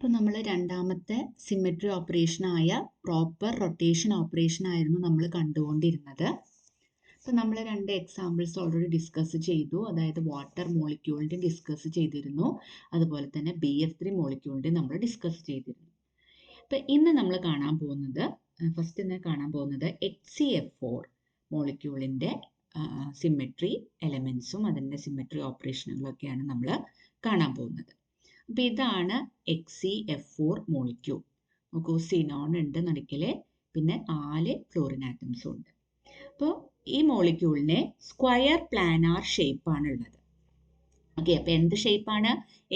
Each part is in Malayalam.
അപ്പോൾ നമ്മൾ രണ്ടാമത്തെ സിമെട്രി ഓപ്പറേഷനായ പ്രോപ്പർ റൊട്ടേഷൻ ഓപ്പറേഷൻ ആയിരുന്നു നമ്മൾ കണ്ടുകൊണ്ടിരുന്നത്. അപ്പോൾ നമ്മൾ രണ്ട് എക്സാമ്പിൾസ് ഓൾറെഡി ഡിസ്കസ് ചെയ്തു. അതായത് വാട്ടർ മോളിക്യൂളിൻ്റെ ഡിസ്കസ് ചെയ്തിരുന്നു, അതുപോലെ തന്നെ BF3 മോളിക്യൂളിൻ്റെ നമ്മൾ ഡിസ്കസ് ചെയ്തിരുന്നു. അപ്പോൾ ഇന്ന് നമ്മൾ കാണാൻ പോകുന്നത് HCF4 മോളിക്യൂളിൻ്റെ സിമെട്രി എലമെൻസും അതിൻ്റെ സിമെട്രി ഓപ്പറേഷനുകളൊക്കെയാണ് നമ്മൾ കാണാൻ പോകുന്നത്. അപ്പോൾ ഇതാണ് HCF4 മോളിക്യൂൾ. നോക്കൂ, സിനോൺ ഉണ്ട് നടുക്കിൽ, പിന്നെ 4 ഫ്ലോറിൻ ആറ്റംസും ഉണ്ട്. അപ്പോൾ ഈ മോളിക്യൂളിന് സ്ക്വയർ പ്ലാനാർ ഷേപ്പാണ് ഉള്ളത്. ഓക്കെ, അപ്പോൾ എന്ത് ഷേപ്പാണ്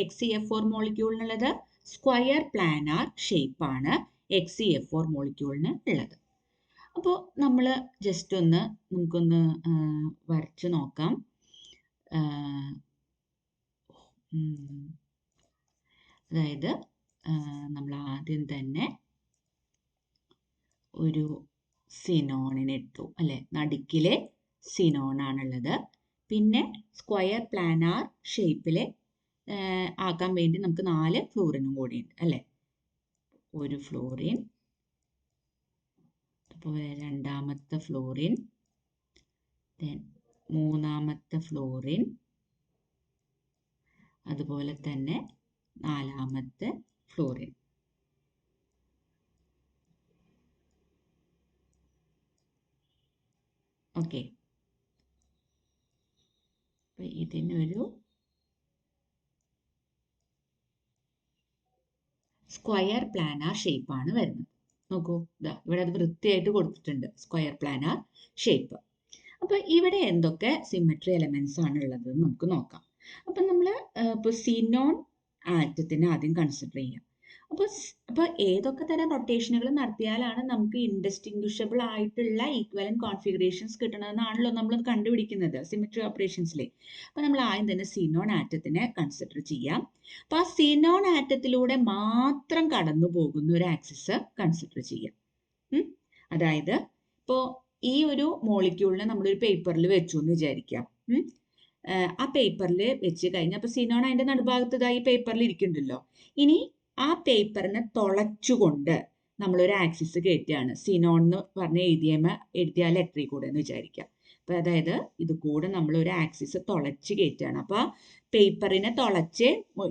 HCF4 മോളിക്യൂളിനുള്ളത്? സ്ക്വയർ പ്ലാനാർ ഷേപ്പാണ് HCF4 മോളിക്യൂളിന് ഉള്ളത്. അപ്പോൾ നമ്മൾ ജസ്റ്റ് നമുക്കൊന്ന് വരച്ച് നോക്കാം. അതായത് നമ്മൾ ആദ്യം തന്നെ ഒരു സിനോണിനെ ഇട്ടു അല്ലെ, നടുക്കിലെ സിനോണാണുള്ളത്. പിന്നെ സ്ക്വയർ പ്ലാനാർ ഷേപ്പിൽ ആക്കാൻ വേണ്ടി നമുക്ക് 4 ഫ്ലോറിനും കൂടിയുണ്ട് അല്ലെ. ഒരു ഫ്ലോറിൻ, അതുപോലെ രണ്ടാമത്തെ ഫ്ലോറിൻ, മൂന്നാമത്തെ ഫ്ലോറിൻ, അതുപോലെ തന്നെ 4ാമത്തെ ഫ്ലോറിൻ. ഓക്കെ, അപ്പൊ ഇതിനൊരു സ്ക്വയർ പ്ലാനാർ ഷേപ്പാണ് വരുന്നത്. നോക്കൂ, ഇതാ ഇവിടെ അത് വൃത്തിയായിട്ട് കൊടുത്തിട്ടുണ്ട്, സ്ക്വയർ പ്ലാനാർ ഷേപ്പ്. അപ്പൊ ഇവിടെ എന്തൊക്കെ സിമെട്രി എലമെന്റ്സ് ആണ് ഉള്ളത് നമുക്ക് നോക്കാം. അപ്പൊ നമ്മൾ ഇപ്പോൾ സിനോൺ ആറ്റത്തിനെ ആദ്യം കൺസിഡർ ചെയ്യാം. അപ്പോൾ ഏതൊക്കെ തരം റൊട്ടേഷനുകൾ നടത്തിയാലാണ് നമുക്ക് ഇൻഡിസ്റ്റിങ്വിഷബിൾ ആയിട്ടുള്ള ഈക്വലന്റ് കോൺഫിഗറേഷൻസ് കിട്ടണമെന്നാണല്ലോ നമ്മൾ കണ്ടുപിടിക്കുന്നത് സിമെട്രി ഓപ്പറേഷൻസിലെ. അപ്പോൾ നമ്മൾ ആദ്യം തന്നെ സിനോൺ ആറ്റത്തിനെ കൺസിഡർ ചെയ്യാം. അപ്പോൾ ആ സിനോൺ ആറ്റത്തിലൂടെ മാത്രം കടന്നു പോകുന്ന ഒരു ആക്സിസ് കൺസിഡർ ചെയ്യാം. അതായത് ഇപ്പോൾ ഈ ഒരു മോളിക്യൂളിനെ നമ്മളൊരു പേപ്പറിൽ വെച്ചു എന്ന് വിചാരിക്കാം. ആ പേപ്പറിൽ വെച്ച് കഴിഞ്ഞാൽ അപ്പോൾ സിനോൺ അതിൻ്റെ നടുഭാഗത്ത് ഈ പേപ്പറിൽ ഇരിക്കുന്നുണ്ടല്ലോ. ഇനി ആ പേപ്പറിനെ തുളച്ചുകൊണ്ട് നമ്മളൊരു ആക്സിസ് കയറ്റുകയാണ്. സിനോൺ എന്ന് പറഞ്ഞ് എഴുതിയ ലെറ്ററിൽ കൂടെ എന്ന് വിചാരിക്കാം. അപ്പോൾ അതായത് ഇത് കൂടെ നമ്മളൊരു ആക്സിസ് തുളച്ച് കയറ്റുകയാണ്. അപ്പോൾ ആ പേപ്പറിനെ തുളച്ച്,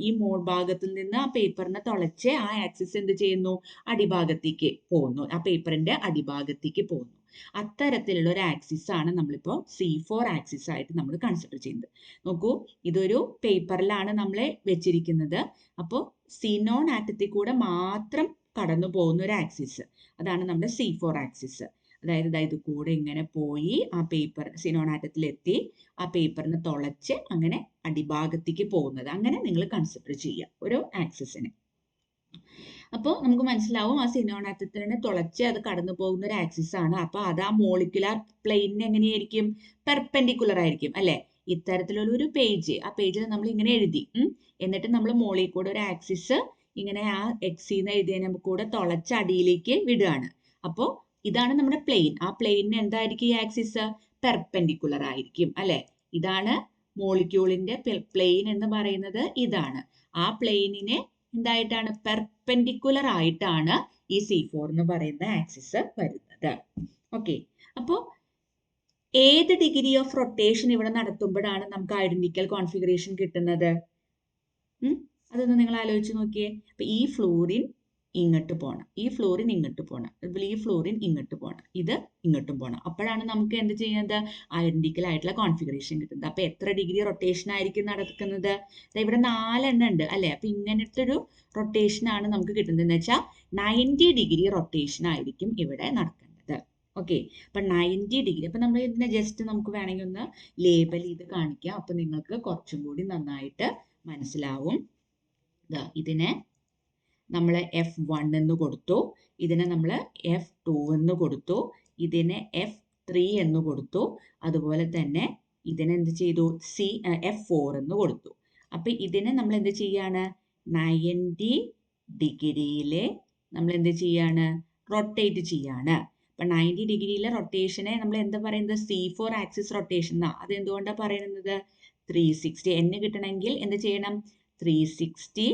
ഈ ഭാഗത്തിൽ നിന്ന് ആ പേപ്പറിനെ തുളച്ച് ആ ആക്സിസ് എന്ത് ചെയ്യുന്നു? അടിഭാഗത്തേക്ക് പോകുന്നു, ആ പേപ്പറിന്റെ അടിഭാഗത്തേക്ക് പോകുന്നു. അത്തരത്തിലുള്ള ഒരു ആക്സിസ് ആണ് നമ്മളിപ്പോൾ C4 ആക്സിസ് ആയിട്ട് നമ്മൾ കൺസിഡർ ചെയ്യുന്നത്. നോക്കൂ, ഇതൊരു പേപ്പറിലാണ് നമ്മളെ വെച്ചിരിക്കുന്നത്. അപ്പോൾ സിനോൺ ആറ്റത്തിൽ കൂടെ മാത്രം കടന്നു പോകുന്ന ഒരു ആക്സിസ്, അതാണ് നമ്മുടെ C4 ആക്സിസ്. അതായത് ഇത് കൂടെ ഇങ്ങനെ പോയി ആ പേപ്പർ സിനോൺ ആറ്റത്തിലെത്തി ആ പേപ്പറിനെ തുളച്ച് അങ്ങനെ അടിഭാഗത്തേക്ക് പോകുന്നത്, അങ്ങനെ നിങ്ങൾ കൺസിഡർ ചെയ്യുക ഒരു ആക്സിസിനെ. അപ്പോൾ നമുക്ക് മനസ്സിലാവും ആ സിനോൺ ആറ്റത്തിനെ തുളച്ച് അത് കടന്നു പോകുന്ന ഒരു ആക്സിസ് ആണ്. അപ്പോൾ അത് ആ മോളിക്കുലാർ പ്ലെയിനിന് എങ്ങനെയായിരിക്കും? പെർപെൻഡിക്കുലർ ആയിരിക്കും അല്ലെ. ഇത്തരത്തിലുള്ള ഒരു പേജ്, ആ പേജിൽ നമ്മൾ ഇങ്ങനെ എഴുതി, എന്നിട്ട് നമ്മൾ മോളിൽ കൂടെ ഒരു ആക്സിസ് ഇങ്ങനെ ആ എക്സിന്ന് എഴുതിയതിനെ കൂടെ തുളച്ച് അടിയിലേക്ക് വിടുകയാണ്. അപ്പോൾ ഇതാണ് നമ്മുടെ പ്ലെയിൻ. ആ പ്ലെയിനിന് എന്തായിരിക്കും ഈ ആക്സിസ്? പെർപെൻഡിക്കുലർ ആയിരിക്കും അല്ലെ. ഇതാണ് മോളിക്യൂളിന്റെ പ്ലെയിൻ എന്ന് പറയുന്നത്. ഇതാണ് ആ പ്ലെയിനിനെ എന്തായിട്ടാണ്? പെർപെൻഡിക്കുലർ ആയിട്ടാണ് ഈ C4 എന്ന് പറയുന്ന ആക്സിസ് വരുന്നത്. ഓക്കെ, അപ്പോൾ ഏത് ഡിഗ്രി ഓഫ് റൊട്ടേഷൻ ഇവിടെ നടത്തുമ്പോഴാണ് നമുക്ക് ഐഡന്റിക്കൽ കോൺഫിഗറേഷൻ കിട്ടുന്നത്? അതൊന്ന് നിങ്ങൾ ആലോചിച്ച് നോക്കിയേ. അപ്പൊ ഈ ഫ്ലോറിൻ ഇങ്ങോട്ട് പോകണം, ഈ ഫ്ലോറിൻ ഇങ്ങോട്ട് പോകണം, അതുപോലെ ഈ ഫ്ലോറിൻ ഇങ്ങോട്ട് പോകണം, ഇത് ഇങ്ങോട്ടും പോകണം. അപ്പോഴാണ് നമുക്ക് എന്ത് ചെയ്യുന്നത്? ഐഡന്റിക്കൽ ആയിട്ടുള്ള കോൺഫിഗറേഷൻ കിട്ടുന്നത്. അപ്പൊ എത്ര ഡിഗ്രി റൊട്ടേഷൻ ആയിരിക്കും നടക്കുന്നത്? ഇവിടെ 4 എണ്ണം ഉണ്ട് അല്ലെ. അപ്പൊ ഇങ്ങനത്തെ ഒരു റൊട്ടേഷൻ ആണ് നമുക്ക് കിട്ടുന്നത്. എന്ന് വെച്ചാൽ 90 ഡിഗ്രി റൊട്ടേഷൻ ആയിരിക്കും ഇവിടെ നടക്കേണ്ടത്. ഓക്കെ, അപ്പൊ 90 ഡിഗ്രി. അപ്പൊ നമ്മൾ ഇതിനെ ജസ്റ്റ് നമുക്ക് വേണമെങ്കിൽ ഒന്ന് ലേബൽ ചെയ്ത് കാണിക്കാം. അപ്പൊ നിങ്ങൾക്ക് കുറച്ചും കൂടി നന്നായിട്ട് മനസ്സിലാവും. ഇതിനെ നമ്മൾ F1 എന്ന് കൊടുത്തു, ഇതിനെ നമ്മൾ F2 എന്ന് കൊടുത്തു, ഇതിനെ F3 എന്ന് കൊടുത്തു, അതുപോലെ തന്നെ ഇതിനെ എന്ത് ചെയ്തു? F4 എന്ന് കൊടുത്തു. അപ്പം ഇതിനെ നമ്മൾ എന്ത് ചെയ്യാണ്? 90 ഡിഗ്രിയിൽ നമ്മൾ എന്ത് ചെയ്യാണ്? റൊട്ടേറ്റ് ചെയ്യാണ്. അപ്പം 90 ഡിഗ്രിയിലെ റൊട്ടേഷനെ നമ്മൾ എന്താ പറയുന്നത്? C4 ആക്സിസ് റൊട്ടേഷൻ എന്നാ. അതെന്തുകൊണ്ടാണ് പറയുന്നത്? 360 എന്ന് കിട്ടണമെങ്കിൽ എന്ത് ചെയ്യണം? 360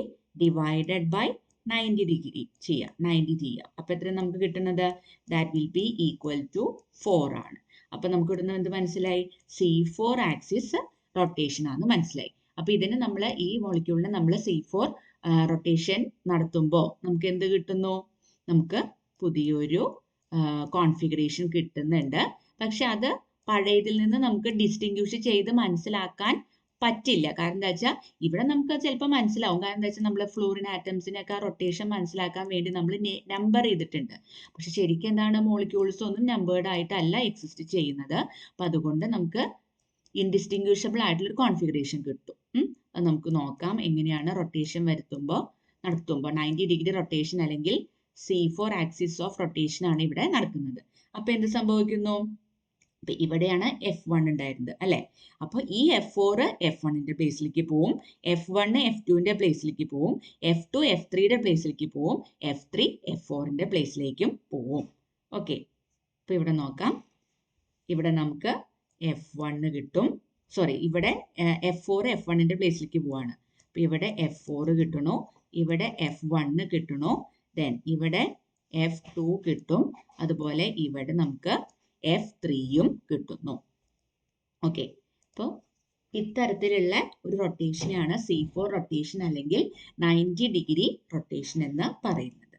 ഡിവൈഡഡ് ബൈ 90 ഡിഗ്രി ചെയ്യാം, 90 ചെയ്യാം. അപ്പം എത്ര നമുക്ക് കിട്ടുന്നത്? That will be equal to 4 ആണ്. അപ്പം നമുക്ക് ഇവിടുന്ന് എന്ത് മനസ്സിലായി? C4 ആക്സിസ് റൊട്ടേഷൻ ആണെന്ന് മനസ്സിലായി. അപ്പം ഇതിന് നമ്മൾ ഈ മോളിക്യൂളിന് നമ്മൾ C4 റൊട്ടേഷൻ നടത്തുമ്പോൾ നമുക്ക് എന്ത് കിട്ടുന്നു? നമുക്ക് പുതിയൊരു കോൺഫിഗറേഷൻ കിട്ടുന്നുണ്ട്. പക്ഷെ അത് പഴയതിൽ നിന്ന് നമുക്ക് ഡിസ്റ്റിങ്ക്വിഷ് ചെയ്ത് മനസ്സിലാക്കാൻ പറ്റില്ല. കാരണം എന്താ വെച്ചാൽ ഇവിടെ നമുക്ക് ചിലപ്പോൾ മനസ്സിലാവും. കാരണം എന്താ വെച്ചാൽ നമ്മൾ ഫ്ലൂറിൻ ആറ്റംസിനൊക്കെ റൊട്ടേഷൻ മനസ്സിലാക്കാൻ വേണ്ടി നമ്മൾ നമ്പർ ചെയ്തിട്ടുണ്ട്. പക്ഷെ ശരിക്കും എന്താണ്, മോളിക്യൂൾസ് ഒന്നും നമ്പേർഡ് ആയിട്ടല്ല എക്സിസ്റ്റ് ചെയ്യുന്നത്. അപ്പം അതുകൊണ്ട് നമുക്ക് ഇൻഡിസ്റ്റിങ്വിഷബിൾ ആയിട്ടുള്ളൊരു കോൺഫിഗറേഷൻ കിട്ടും. അത് നമുക്ക് നോക്കാം എങ്ങനെയാണ് റൊട്ടേഷൻ നടത്തുമ്പോൾ 90 ഡിഗ്രി റൊട്ടേഷൻ അല്ലെങ്കിൽ C4 ആക്സിസ് ഓഫ് റൊട്ടേഷൻ ആണ് ഇവിടെ നടക്കുന്നത്. അപ്പൊ എന്ത് സംഭവിക്കുന്നു? ഇവിടെയാണ് F1 ഉണ്ടായിരുന്നത് അല്ലെ? അപ്പോൾ ഈ F4 F1ന്റെ പ്ലേസിലേക്ക് പോവും, F1 F2ന്റെ പ്ലേസിലേക്ക് പോവും, F2 F3യുടെ പ്ലേസിലേക്ക് പോവും, F3 F4ന്റെ പ്ലേസിലേക്കും പോവും. ഓക്കെ, അപ്പൊ ഇവിടെ നോക്കാം. ഇവിടെ നമുക്ക് F1 കിട്ടും. സോറി, ഇവിടെ F4 F1ന്റെ പ്ലേസിലേക്ക് പോവാണ്. അപ്പൊ ഇവിടെ F4 കിട്ടണു, ഇവിടെ F1 കിട്ടണു, ദെൻ ഇവിടെ F2 കിട്ടും, അതുപോലെ ഇവിടെ നമുക്ക് F3യും കിട്ടുന്നു. ഓക്കെ, അപ്പോൾ ഇത്തരത്തിലുള്ള ഒരു റൊട്ടേഷനാണ് C4 റൊട്ടേഷൻ അല്ലെങ്കിൽ 90 ഡിഗ്രി റൊട്ടേഷൻ എന്ന് പറയുന്നത്.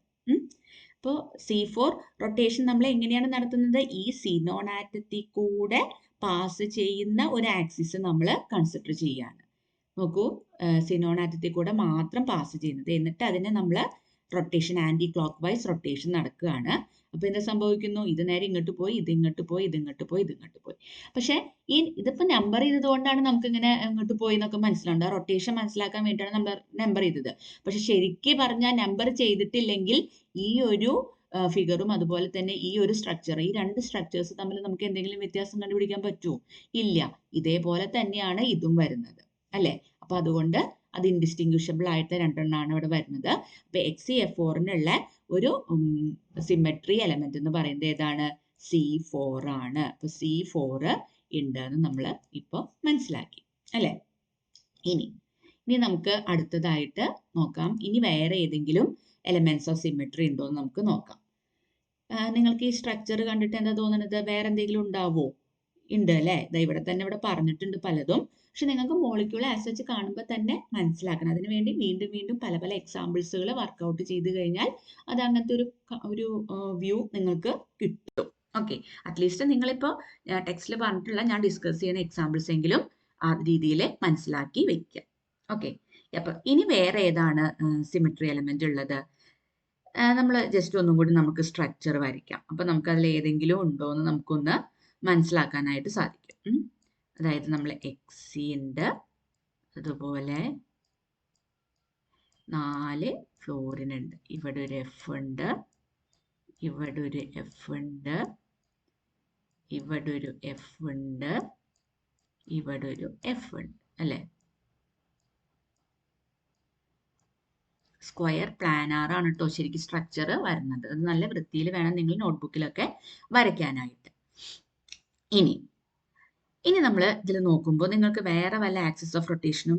അപ്പോൾ C4 റൊട്ടേഷൻ നമ്മൾ എങ്ങനെയാണ് നടത്തുന്നത്? ഈ സിനോൺ ആറ്റത്തിൽ കൂടെ പാസ് ചെയ്യുന്ന ഒരു ആക്സിസ് നമ്മൾ കൺസിഡർ ചെയ്യാണ്. നോക്കൂ, സിനോൺ ആറ്റത്തിൽ കൂടെ മാത്രം പാസ് ചെയ്യുന്നത്, എന്നിട്ട് അതിനെ നമ്മൾ rotation anticlockwise rotation നടക്കുകയാണ്. അപ്പൊ എന്താ സംഭവിക്കുന്നു? ഇത് നേരെ ഇങ്ങോട്ട് പോയി, ഇത് ഇങ്ങോട്ട് പോയി, ഇത് ഇങ്ങോട്ട് പോയി, ഇത് ഇങ്ങോട്ട് പോയി. പക്ഷെ ഇതിപ്പോ നമ്പർ ചെയ്തത് കൊണ്ടാണ് നമുക്ക് ഇങ്ങനെ ഇങ്ങോട്ട് പോയി എന്നൊക്കെ മനസ്സിലുണ്ട്. റൊട്ടേഷൻ മനസ്സിലാക്കാൻ വേണ്ടിയാണ് നമ്മൾ നമ്പർ ചെയ്തത്. പക്ഷെ ശരിക്കും പറഞ്ഞാൽ നമ്പർ ചെയ്തിട്ടില്ലെങ്കിൽ ഈ ഒരു ഫിഗറും അതുപോലെ തന്നെ ഈ ഒരു സ്ട്രക്ചർ, ഈ രണ്ട് സ്ട്രക്ചേഴ്സ് തമ്മിൽ നമുക്ക് എന്തെങ്കിലും വ്യത്യാസം കണ്ടുപിടിക്കാൻ പറ്റുമോ? ഇല്ല. ഇതേപോലെ തന്നെയാണ് ഇതും വരുന്നത് അല്ലെ? അപ്പൊ അതുകൊണ്ട് അത് ഇൻഡിസ്റ്റിങ്വിഷബിൾ ആയിട്ട് രണ്ടെണ്ണമാണ് ഇവിടെ വരുന്നത്. അപ്പൊ XeF4നുള്ള ഒരു സിമെട്രി എലമെന്റ് എന്ന് പറയുന്നത് ഏതാണ്? C4 ആണ്. അപ്പൊ C4 ഉണ്ട് എന്ന് നമ്മൾ ഇപ്പോൾ മനസ്സിലാക്കി അല്ലെ? ഇനി നമുക്ക് അടുത്തതായിട്ട് നോക്കാം. ഇനി വേറെ ഏതെങ്കിലും എലമെന്റ്സ് ഓഫ് സിമെട്രി ഉണ്ടോ എന്ന് നമുക്ക് നോക്കാം. നിങ്ങൾക്ക് ഈ സ്ട്രക്ചർ കണ്ടിട്ട് എന്താ തോന്നുന്നത്? വേറെ എന്തെങ്കിലും ഉണ്ടാവോ? ഉണ്ട് അല്ലേ? ഇവിടെ തന്നെ ഇവിടെ പറഞ്ഞിട്ടുണ്ട് പലതും. പക്ഷെ നിങ്ങൾക്ക് മോളിക്യൂൾ ആസ് സച്ച് കാണുമ്പോൾ തന്നെ മനസ്സിലാക്കണം. അതിനുവേണ്ടി വീണ്ടും വീണ്ടും പല പല എക്സാമ്പിൾസുകൾ വർക്കൗട്ട് ചെയ്ത് കഴിഞ്ഞാൽ അത് അങ്ങനത്തെ ഒരു വ്യൂ നിങ്ങൾക്ക് കിട്ടും. ഓക്കെ, അറ്റ്ലീസ്റ്റ് നിങ്ങളിപ്പോൾ ടെക്സ്റ്റിൽ പറഞ്ഞിട്ടുള്ള ഞാൻ ഡിസ്കസ് ചെയ്യുന്ന എക്സാമ്പിൾസ് എങ്കിലും ആ രീതിയിൽ മനസ്സിലാക്കി വെക്കുക. ഓക്കെ, അപ്പൊ ഇനി വേറെ ഏതാണ് സിമെട്രി എലമെന്റ് ഉള്ളത്? നമ്മൾ ജസ്റ്റ് ഒന്നും കൂടി നമുക്ക് സ്ട്രക്ചർ വരയ്ക്കാം. അപ്പൊ നമുക്ക് അതിൽ ഏതെങ്കിലും ഉണ്ടോ എന്ന് നമുക്കൊന്ന് മനസ്സിലാക്കാനായിട്ട് സാധിക്കും. അതായത് നമ്മൾ Xe ഉണ്ട്, അതുപോലെ 4 ഫ്ലോറിൻ ഉണ്ട്, ഇവിടെ ഒരു F ഉണ്ട്, ഇവിടെ ഒരു F ഉണ്ട്, ഇവിടെ ഒരു F ഉണ്ട്, ഇവിടെ ഒരു F ഉണ്ട് അല്ലേ? സ്ക്വയർ പ്ലാനാർ ആണ് കേട്ടോ ശരിക്കും സ്ട്രക്ചർ വരുന്നത്. അത് നല്ല വൃത്തിയിൽ വേണം നിങ്ങൾ നോട്ട്ബുക്കിലൊക്കെ വരയ്ക്കാനായിട്ട്. ഇനി നമ്മൾ ഇതിൽ നോക്കുമ്പോൾ നിങ്ങൾക്ക് വേറെ വല്ല ആക്സിസ് ഓഫ് റൊട്ടേഷനും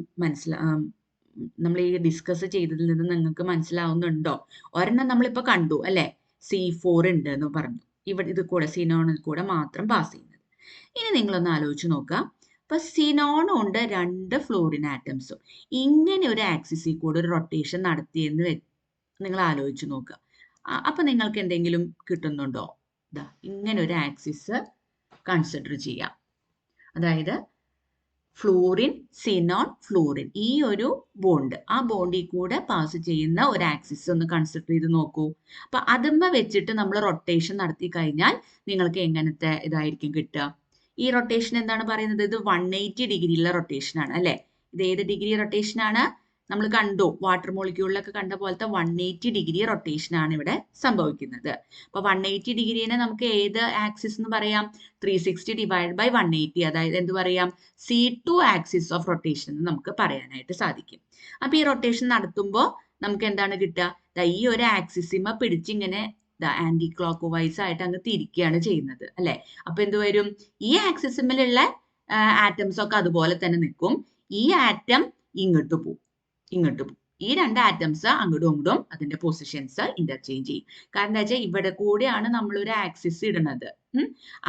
നമ്മൾ ഈ ഡിസ്കസ് ചെയ്തതിൽ നിന്ന് നിങ്ങൾക്ക് മനസ്സിലാവുന്നുണ്ടോ? ഒരെണ്ണം നമ്മളിപ്പോൾ കണ്ടു അല്ലെ? C4 ഉണ്ട് എന്ന് പറഞ്ഞു. ഇവിടെ ഇത് കൂടെ സിനോണിൽ കൂടെ മാത്രം പാസ് ചെയ്യുന്നത്. ഇനി നിങ്ങളൊന്ന് ആലോചിച്ച് നോക്കുക. അപ്പൊ സിനോണും ഉണ്ട് 2 ഫ്ലോറിൻ ആറ്റംസും. ഇങ്ങനെ ഒരു ആക്സിസിൽ കൂടെ ഒരു റൊട്ടേഷൻ നടത്തിയെന്ന് നിങ്ങൾ ആലോചിച്ച് നോക്കുക. അപ്പൊ നിങ്ങൾക്ക് എന്തെങ്കിലും കിട്ടുന്നുണ്ടോ? ഇങ്ങനെ ഒരു ആക്സിസ് കൺസിഡർ ചെയ്യാം. അതായത് ഫ്ലൂറിൻ, സിനോൺ, ഫ്ലൂറിൻ, ഈ ഒരു ബോണ്ട്, ആ ബോണ്ടിൽ കൂടെ പാസ് ചെയ്യുന്ന ഒരു ആക്സിസ് ഒന്ന് കൺസിഡർ ചെയ്ത് നോക്കൂ. അപ്പൊ അതുമ്മ വെച്ചിട്ട് നമ്മൾ റൊട്ടേഷൻ നടത്തി കഴിഞ്ഞാൽ നിങ്ങൾക്ക് എങ്ങനത്തെ ഇതായിരിക്കും കിട്ടുക? ഈ റൊട്ടേഷൻ എന്താണ് പറയുന്നത്? ഇത് 180 ഡിഗ്രിയുള്ള റൊട്ടേഷൻ ആണ് അല്ലെ? ഇത് ഏത് ഡിഗ്രി റൊട്ടേഷൻ ആണ്? നമ്മൾ കണ്ടു, വാട്ടർ മോളിക്യൂളിലൊക്കെ കണ്ട പോലത്തെ 180 ഡിഗ്രി റൊട്ടേഷൻ ആണ് ഇവിടെ സംഭവിക്കുന്നത്. അപ്പൊ 180 ഡിഗ്രിനെ നമുക്ക് ഏത് ആക്സിസ് എന്ന് പറയാം? 360 ഡിവൈഡ് ബൈ 180, അതായത് എന്ത് പറയാം? C2 ആക്സിസ് ഓഫ് റൊട്ടേഷൻ എന്ന് നമുക്ക് പറയാനായിട്ട് സാധിക്കും. അപ്പൊ ഈ റൊട്ടേഷൻ നടത്തുമ്പോൾ നമുക്ക് എന്താണ് കിട്ടുക? ഈ ഒരു ആക്സിസിമ പിടിച്ചിങ്ങനെ ആന്റി ക്ലോക്ക് വൈസ് ആയിട്ട് അങ്ങ് തിരിക്കുകയാണ് ചെയ്യുന്നത് അല്ലെ? അപ്പൊ എന്ത് വരും? ഈ ആക്സിസിമിലുള്ള ആറ്റംസ് ഒക്കെ അതുപോലെ തന്നെ നിൽക്കും. ഈ ആറ്റം ഇങ്ങോട്ട് പോകും. ഈ രണ്ട് ആറ്റംസ് അങ്ങോട്ടും ഇങ്ങോട്ടും അതിന്റെ പൊസിഷൻസ് ഇന്റർചേഞ്ച് ചെയ്യും. കാരണം എന്താ വെച്ചാൽ ഇവിടെ കൂടെയാണ് നമ്മൾ ഒരു ആക്സിസ് ഇടുന്നത്.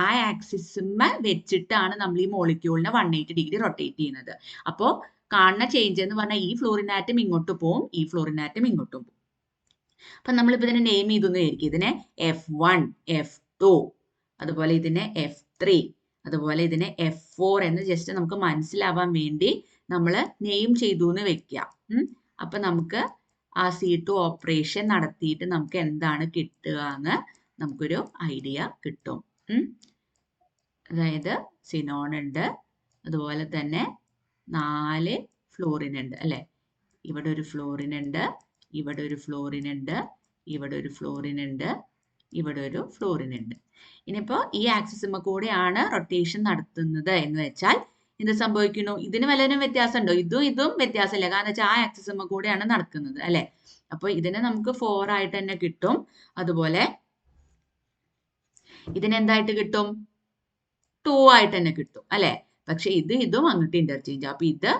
ആ ആക്സിസുമ വെച്ചിട്ടാണ് നമ്മൾ ഈ മോളിക്യൂളിനെ 180 ഡിഗ്രി റൊട്ടേറ്റ് ചെയ്യുന്നത്. അപ്പോൾ കാണുന്ന ചേഞ്ച് എന്ന് പറഞ്ഞാൽ ഈ ഫ്ലോറിൻ ആറ്റം ഇങ്ങോട്ട് പോവും, ഈ ഫ്ലോറിൻ ആറ്റം ഇങ്ങോട്ടും പോകും. അപ്പൊ നമ്മളിപ്പോ ഇതിനെ നെയിം ചെയ്തെന്ന് വിചാരിക്കും. ഇതിനെ F1, F2, അതുപോലെ ഇതിനെ F3, അതുപോലെ ഇതിനെ F4 എന്ന് ജസ്റ്റ് നമുക്ക് മനസ്സിലാവാൻ വേണ്ടി നമ്മൾ നെയിം ചെയ്തു എന്ന് വെക്കുക. അപ്പൊ നമുക്ക് ആ C2 ഓപ്പറേഷൻ നടത്തിയിട്ട് നമുക്ക് എന്താണ് കിട്ടുക എന്ന് നമുക്കൊരു ഐഡിയ കിട്ടും. അതായത് സിനോൺ ഉണ്ട്, അതുപോലെ തന്നെ 4 ഫ്ലോറിൻ ഉണ്ട് അല്ലെ. ഇവിടെ ഒരു ഫ്ലോറിൻ ഉണ്ട്, ഇവിടെ ഒരു ഫ്ലോറിൻ ഉണ്ട്, ഇവിടെ ഒരു ഫ്ലോറിൻ ഉണ്ട്, ഇവിടെ ഒരു ഫ്ലോറിൻ ഉണ്ട്. ഇനിയിപ്പോ ഈ ആക്സിസുമ്മ കൂടെയാണ് റൊട്ടേഷൻ നടത്തുന്നത് എന്ന് വെച്ചാൽ എന്ത് സംഭവിക്കുന്നു? ഇതിന് വല്ലതിനും വ്യത്യാസം ഉണ്ടോ? ഇതും വ്യത്യാസമില്ല. കാരണം വെച്ചാൽ ആ ആക്സിസുമ്മ കൂടെയാണ് നടക്കുന്നത് അല്ലെ. അപ്പൊ ഇതിനെ നമുക്ക് 4 ആയിട്ട് തന്നെ കിട്ടും. അതുപോലെ ഇതിനെന്തായിട്ട് കിട്ടും? 2 ആയിട്ട് തന്നെ കിട്ടും അല്ലെ. പക്ഷെ ഇതും അങ്ങോട്ട് ഇന്റർചേഞ്ച്. അപ്പൊ ഇത്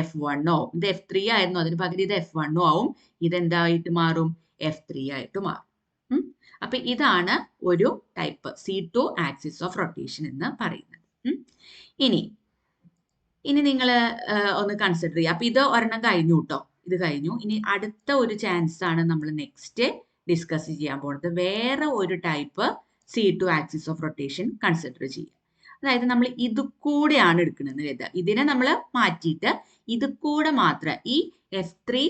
F1 ആവും, ഇത് F3 ആയിരുന്നു, അതിന് പകരം ഇത് F1 ആവും, ഇതെന്തായിട്ട് മാറും? F3 ആയിട്ട് മാറും. അപ്പൊ ഇതാണ് ഒരു type C2 axis of rotation എന്ന് പറയുന്നത്. ഇനി നിങ്ങൾ ഒന്ന് കൺസിഡർ ചെയ്യുക. അപ്പൊ ഇത് ഒരെണ്ണം കഴിഞ്ഞു കേട്ടോ, ഇത് കഴിഞ്ഞു. ഇനി അടുത്ത ഒരു ചാൻസ് ആണ് നമ്മൾ നെക്സ്റ്റ് ഡിസ്കസ് ചെയ്യാൻ പോകുന്നത്. വേറെ ഒരു type C2 axis of rotation consider ചെയ്യുക. അതായത് നമ്മൾ ഇത് കൂടെയാണ് എടുക്കുന്നത് കരുതുക. ഇതിനെ നമ്മൾ മാറ്റിയിട്ട് ഇത് കൂടെ മാത്രം ഈ F3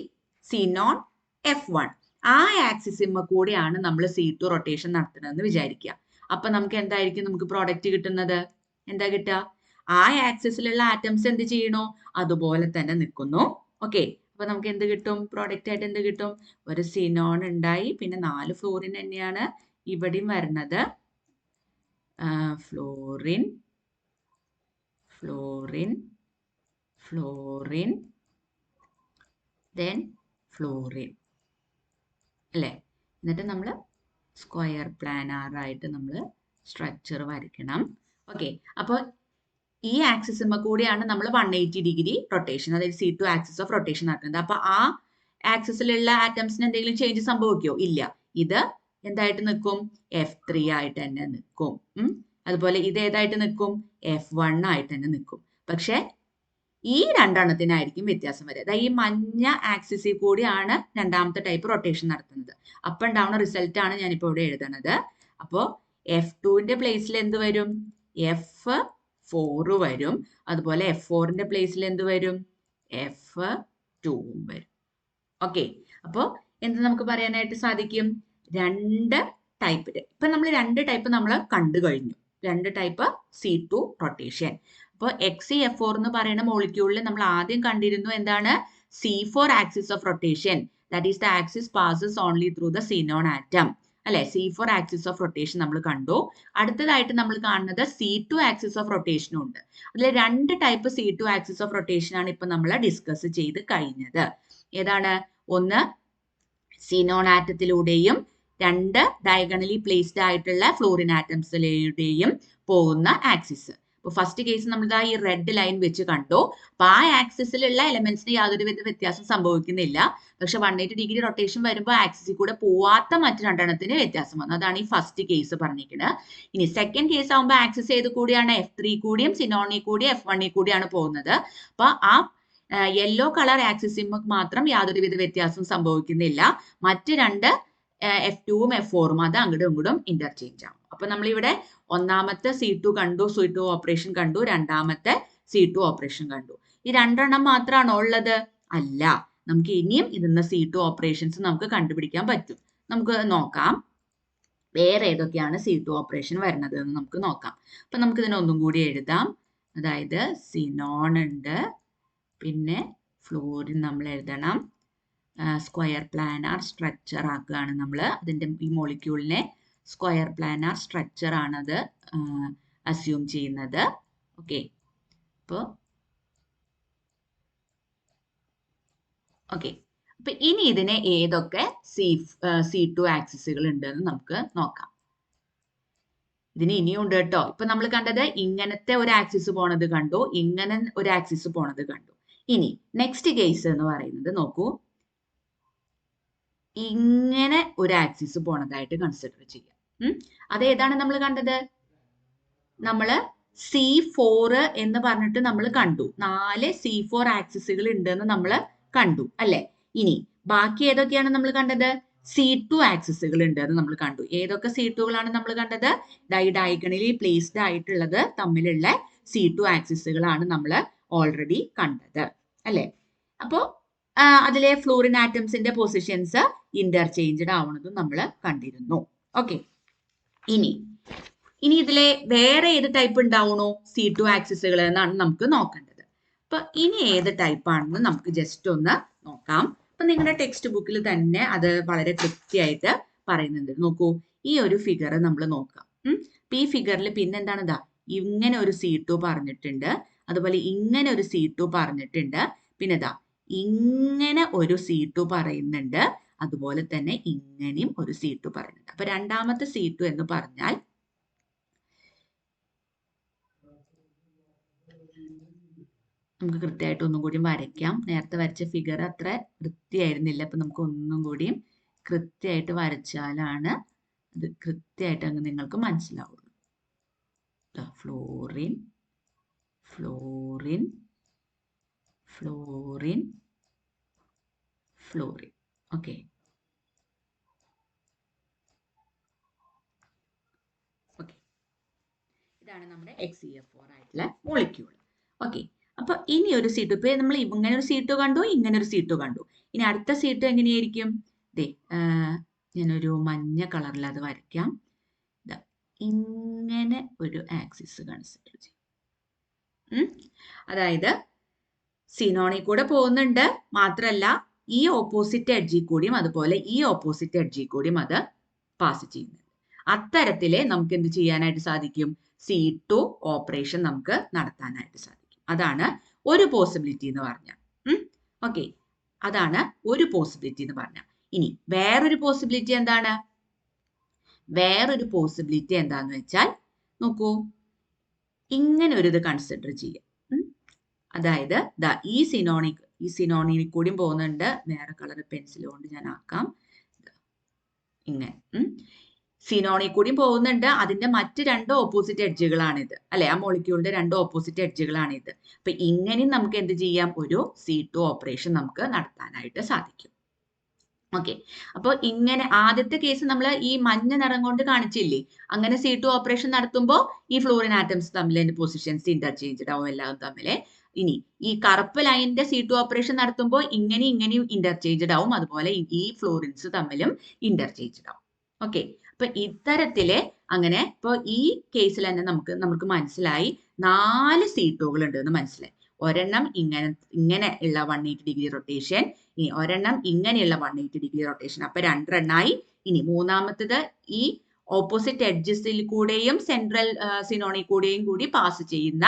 C0 F1 ആ ആക്സിസിമ്മ കൂടെയാണ് നമ്മൾ C2 റൊട്ടേഷൻ നടത്തുന്നതെന്ന് വിചാരിക്കുക. അപ്പൊ നമുക്ക് എന്തായിരിക്കും നമുക്ക് പ്രോഡക്റ്റ് കിട്ടുന്നത്? എന്താ കിട്ടുക? ആ ആക്സിസിലുള്ള ആറ്റംസ് എന്ത് ചെയ്യണോ അതുപോലെ തന്നെ നിൽക്കുന്നു. ഓക്കെ, അപ്പൊ നമുക്ക് എന്ത് കിട്ടും? പ്രോഡക്റ്റ് ആയിട്ട് എന്ത് കിട്ടും? ഒരു സിനോൺ ഉണ്ടായി, പിന്നെ 4 ഫ്ലോറിൻ തന്നെയാണ് ഇവിടെയും വരുന്നത്. Florin, florin, florin, then florin അല്ലേ. എന്നിട്ട് നമ്മൾ സ്ക്വയർ പ്ലാനാർ ആയിട്ട് നമ്മൾ സ്ട്രക്ചർ വരയ്ക്കണം. ഓക്കെ, അപ്പോൾ ഈ ആക്സിസുമ്മ കൂടിയാണ് നമ്മൾ 180 ഡിഗ്രി റൊട്ടേഷൻ, അതായത് C2 ആക്സിസ് ഓഫ് റൊട്ടേഷൻ നടക്കുന്നത്. അപ്പൊ ആ ആക്സിസിലുള്ള ആറ്റംസിന് എന്തെങ്കിലും ചേഞ്ച് സംഭവിക്കുമോ? ഇല്ല. ഇത് എന്തായിട്ട് നിൽക്കും? F3 ആയിട്ട് തന്നെ നിൽക്കും. അതുപോലെ ഇത് ഏതായിട്ട് നിൽക്കും? F1 ആയിട്ട് തന്നെ നിൽക്കും. പക്ഷെ ഈ രണ്ടെണ്ണത്തിനായിരിക്കും വ്യത്യാസം വരിക. അതായത് ഈ മഞ്ഞ ആക്സിസിൽ കൂടിയാണ് രണ്ടാമത്തെ ടൈപ്പ് റൊട്ടേഷൻ നടത്തുന്നത്. അപ്പൊ ഉണ്ടാവുന്ന റിസൾട്ട് ആണ് ഞാനിപ്പോൾ ഇവിടെ എഴുതണത്. അപ്പോൾ F2ന്റെ പ്ലേസിൽ എന്ത് വരും? F4 വരും. അതുപോലെ F4ന്റെ പ്ലേസിൽ എന്ത് വരും? F2 വരും. ഓക്കെ, അപ്പോൾ എന്ത് നമുക്ക് പറയാനായിട്ട് സാധിക്കും? രണ്ട് ടൈപ്പ്. ഇപ്പൊ നമ്മൾ രണ്ട് ടൈപ്പ് നമ്മൾ കണ്ടു കഴിഞ്ഞു. രണ്ട് ടൈപ്പ് C2 റൊട്ടേഷൻ. അപ്പോൾ XeF4 എന്ന് പറയുന്ന മോളിക്യൂളിൽ നമ്മൾ ആദ്യം കണ്ടിരുന്നു എന്താണ്? C4 axis of rotation. That is the axis passes only through the xenon atom അല്ലെ. C4 ആക്സിസ് ഓഫ് റൊട്ടേഷൻ നമ്മൾ കണ്ടു. അടുത്തതായിട്ട് നമ്മൾ കാണുന്നത് C2 ആക്സിസ് ഓഫ് റൊട്ടേഷനും ഉണ്ട്. അതിൽ രണ്ട് type C2 axis of rotation ആണ് ഇപ്പൊ നമ്മൾ ഡിസ്കസ് ചെയ്ത് കഴിഞ്ഞത്. ഏതാണ്? ഒന്ന് സിനോൺ ആറ്റത്തിലൂടെയും രണ്ട് ഡയഗണലി പ്ലേസ്ഡ് ആയിട്ടുള്ള ഫ്ലോറിൻ ആറ്റംസിലൂടെയും പോകുന്ന ആക്സിസ്. ഇപ്പൊ ഫസ്റ്റ് കേസ് നമ്മൾ ഈ റെഡ് ലൈൻ വെച്ച് കണ്ടു. അപ്പൊ ആ ആക്സിസിലുള്ള എലമെന്റ്സിന് യാതൊരുവിധ വ്യത്യാസം സംഭവിക്കുന്നില്ല. പക്ഷെ 180 ഡിഗ്രി റൊട്ടേഷൻ വരുമ്പോൾ ആക്സിസിൽ കൂടെ പോവാത്ത മറ്റു രണ്ടെണ്ണത്തിന് വ്യത്യാസം വന്നു. അതാണ് ഈ ഫസ്റ്റ് കേസ് പറഞ്ഞിരിക്കുന്നത്. ഇനി സെക്കൻഡ് കേസ് ആകുമ്പോൾ ആക്സിസ് ഏത് കൂടിയാണ്? F3 കൂടിയും സിനോണിൽ കൂടിയും F1 കൂടിയാണ് പോകുന്നത്. അപ്പൊ ആ യെല്ലോ കളർ ആക്സിസിന് മാത്രം യാതൊരുവിധ വ്യത്യാസം സംഭവിക്കുന്നില്ല. മറ്റ് രണ്ട് F2ഉം F4ഉം അത് അങ്ങോട്ടും ഇങ്ങോട്ടും ഇന്റർചേഞ്ച് ആവും. അപ്പൊ നമ്മളിവിടെ ഒന്നാമത്തെ C2 കണ്ടു, C2 ഓപ്പറേഷൻ കണ്ടു, രണ്ടാമത്തെ C2 ഓപ്പറേഷൻ കണ്ടു. ഈ രണ്ടെണ്ണം മാത്രമാണോ ഉള്ളത്? അല്ല, നമുക്ക് ഇനിയും ഇതിന്ന് C2 ഓപ്പറേഷൻസ് നമുക്ക് കണ്ടുപിടിക്കാൻ പറ്റും. നമുക്ക് നോക്കാം വേറെ ഏതൊക്കെയാണ് C2 ഓപ്പറേഷൻ വരുന്നത് എന്ന് നമുക്ക് നോക്കാം. അപ്പൊ നമുക്ക് ഇതിനെ ഒന്നും കൂടി എഴുതാം. അതായത് സിനോൺ ഉണ്ട്, പിന്നെ ഫ്ലോറിൻ നമ്മൾ എഴുതണം. സ്ക്വയർ പ്ലാനാർ സ്ട്രക്ചർ ആക്കുകയാണ് നമ്മൾ. അതിൻ്റെ ഈ മോളിക്യൂളിനെ സ്ക്വയർ പ്ലാനാർ സ്ട്രക്ചർ ആണത് അസ്യൂം ചെയ്യുന്നത്. ഓക്കെ, അപ്പോൾ അപ്പൊ ഇനി ഇതിനെ ഏതൊക്കെ C2 ആക്സിസുകൾ ഉണ്ടെന്ന് നമുക്ക് നോക്കാം. ഇതിന് ഇനിയും ഉണ്ട് കേട്ടോ. ഇപ്പൊ നമ്മൾ കണ്ടത് ഇങ്ങനത്തെ ഒരു ആക്സിസ് പോണത് കണ്ടു, ഇങ്ങനെ ഒരു ആക്സിസ് പോണത് കണ്ടു. ഇനി നെക്സ്റ്റ് കേസ് എന്ന് പറയുന്നത് നോക്കൂ, ഇങ്ങനെ ഒരു ആക്സിസ് പോണതായിട്ട് കൺസിഡർ ചെയ്യാം. അതേതാണ് നമ്മൾ കണ്ടത്? നമ്മൾ C4 എന്ന് പറഞ്ഞിട്ട് നമ്മൾ കണ്ടു. 4 C4 ആക്സിസുകൾ ഉണ്ടെന്ന് നമ്മൾ കണ്ടു അല്ലെ? ഇനി ബാക്കി ഏതൊക്കെയാണ് നമ്മൾ കണ്ടത്? C2 ആക്സിസുകൾ ഉണ്ട് എന്ന് നമ്മൾ കണ്ടു. ഏതൊക്കെ C2കളാണ് നമ്മൾ കണ്ടത്? ഡയഗണലി പ്ലേസ്ഡ് ആയിട്ടുള്ളത് തമ്മിലുള്ള C2 ആക്സിസുകളാണ് നമ്മൾ ഓൾറെഡി കണ്ടത് അല്ലെ? അപ്പോ അതിലെ ഫ്ലൂറിൻ ആറ്റംസിന്റെ പൊസിഷൻസ് ഇന്റർചേഞ്ച്ഡ് ആവുന്നതും നമ്മൾ കണ്ടിരുന്നു. ഓക്കെ, ഇനി ഇതിലെ വേറെ ഏത് ടൈപ്പ് ഉണ്ടാവണോ C2 ആക്സിസുകൾ എന്നാണ് നമുക്ക് നോക്കേണ്ടത്. അപ്പൊ ഇനി ഏത് ടൈപ്പ് ആണെന്ന് നമുക്ക് ജസ്റ്റ് ഒന്ന് നോക്കാം. അപ്പൊ നിങ്ങളുടെ ടെക്സ്റ്റ് ബുക്കിൽ തന്നെ അത് വളരെ കൃത്യമായിട്ട് പറയുന്നുണ്ട്. നോക്കൂ, ഈ ഒരു ഫിഗർ നമ്മൾ നോക്കാം. ഈ ഫിഗറിൽ പിന്നെന്താണ്? ഇതാ ഇങ്ങനെ ഒരു C2 പറഞ്ഞിട്ടുണ്ട്, അതുപോലെ ഇങ്ങനെ ഒരു C2 പറഞ്ഞിട്ടുണ്ട്, പിന്നെ ഇതാ ഇങ്ങനെ ഒരു C2 പറയുന്നുണ്ട്, അതുപോലെ തന്നെ ഇങ്ങനെയും ഒരു C2 പറയുന്നുണ്ട്. അപ്പൊ രണ്ടാമത്തെ C2 എന്ന് പറഞ്ഞാൽ നമുക്ക് കൃത്യമായിട്ട് ഒന്നും കൂടി വരയ്ക്കാം. നേരത്തെ വരച്ച ഫിഗർ അത്ര വൃത്തിയായിരുന്നില്ല. അപ്പൊ നമുക്ക് ഒന്നും കൂടിയും കൃത്യമായിട്ട് വരച്ചാലാണ് അത് കൃത്യമായിട്ട് അങ്ങ് നിങ്ങൾക്ക് മനസ്സിലാവുള്ളൂ. Florin florin florin florin. Okay, ഇതാണ് നമ്മുടെ XeF4 ആയിട്ടുള്ള മോളിക്യൂൾ. ഓക്കെ, അപ്പൊ ഇനി ഒരു C2, ഇപ്പൊ നമ്മൾ ഇങ്ങനെ ഒരു C2 കണ്ടു, ഇങ്ങനെ ഒരു C2 കണ്ടു. ഇനി അടുത്ത C2 എങ്ങനെയായിരിക്കും? ഞാനൊരു മഞ്ഞ കളറിൽ അത് വരയ്ക്കാം. ഇങ്ങനെ ഒരു ആക്സിസ് കൺസിഡർ ചെയ്യും. അതായത് സിനോണിൽ കൂടെ പോകുന്നുണ്ട്, മാത്രല്ല ഈ ഓപ്പോസിറ്റ് എഡ്ജിൽ കൂടിയും അതുപോലെ ഈ ഓപ്പോസിറ്റ് എഡ്ജിൽ കൂടിയും അത് പാസ് ചെയ്യുന്നുണ്ട്. അത്തരത്തില് നമുക്ക് എന്ത് ചെയ്യാനായിട്ട് സാധിക്കും? C2 ഓപ്പറേഷൻ നമുക്ക് നടത്താനായിട്ട് സാധിക്കും. അതാണ് ഒരു പോസിബിലിറ്റി എന്ന് പറഞ്ഞാൽ. ഓക്കെ, അതാണ് ഒരു പോസിബിലിറ്റി എന്ന് പറഞ്ഞാൽ. ഇനി വേറൊരു പോസിബിലിറ്റി എന്താണ്? വേറൊരു പോസിബിലിറ്റി എന്താന്ന് വെച്ചാൽ നോക്കൂ, ഇങ്ങനെ ഒരു ഇത് കൺസിഡർ ചെയ്യാം. അതായത് ഈ സിനോണിൽ കൂടി പോകുന്നുണ്ട്. വേറെ കളർ പെൻസിൽ കൊണ്ട് ഞാൻ ആക്കാം. ഇങ്ങനെ സിനോണിൽ കൂടി പോകുന്നുണ്ട്. അതിന്റെ മറ്റ് രണ്ട് ഓപ്പോസിറ്റ് എഡ്ജുകളാണിത് അല്ലെ? ആ മോളിക്യൂളിന്റെ രണ്ട് ഓപ്പോസിറ്റ് എഡ്ജുകളാണിത്. അപ്പൊ ഇങ്ങനെയും നമുക്ക് എന്ത് ചെയ്യാം? ഒരു C2 ഓപ്പറേഷൻ നമുക്ക് നടത്താനായിട്ട് സാധിക്കും. ഓക്കെ, അപ്പോൾ ഇങ്ങനെ ആദ്യത്തെ കേസ് നമ്മൾ ഈ മഞ്ഞ നിറം കൊണ്ട് കാണിച്ചില്ലേ? അങ്ങനെ C2 ഓപ്പറേഷൻ നടത്തുമ്പോൾ ഈ ഫ്ലൂറിൻ ആറ്റംസ് തമ്മിൽ പൊസിഷൻസ് ഇന്റർചേഞ്ച്ഡ് ആവും എല്ലാം തമ്മിൽ. ഇനി ഈ കറുപ്പ് ലൈനിന്റെ C2 ഓപ്പറേഷൻ നടത്തുമ്പോൾ ഇങ്ങനെയും ഇന്റർചേഞ്ച്ഡ് ആവും, അതുപോലെ ഈ ഫ്ലൂറിൻസ് തമ്മിലും ഇന്റർചേഞ്ച്ഡ് ആവും. ഓക്കെ, അപ്പൊ ഇത്തരത്തില് അങ്ങനെ ഇപ്പൊ ഈ കേസിൽ തന്നെ നമുക്ക് മനസ്സിലായി 4 C2കൾ ഉണ്ട് എന്ന് മനസ്സിലായി. ഒരെണ്ണം ഇങ്ങനെ ഉള്ള 180 ഡിഗ്രി റൊട്ടേഷൻ, ഇനി ഒരെണ്ണം ഇങ്ങനെയുള്ള 180 ഡിഗ്രി റൊട്ടേഷൻ. അപ്പൊ 2 എണ്ണായി. ഇനി മൂന്നാമത്തത് ഈ ഓപ്പോസിറ്റ് എഡ്ജസിൽ കൂടെയും സെൻട്രൽ സിനോണിൽ കൂടെയും കൂടി പാസ് ചെയ്യുന്ന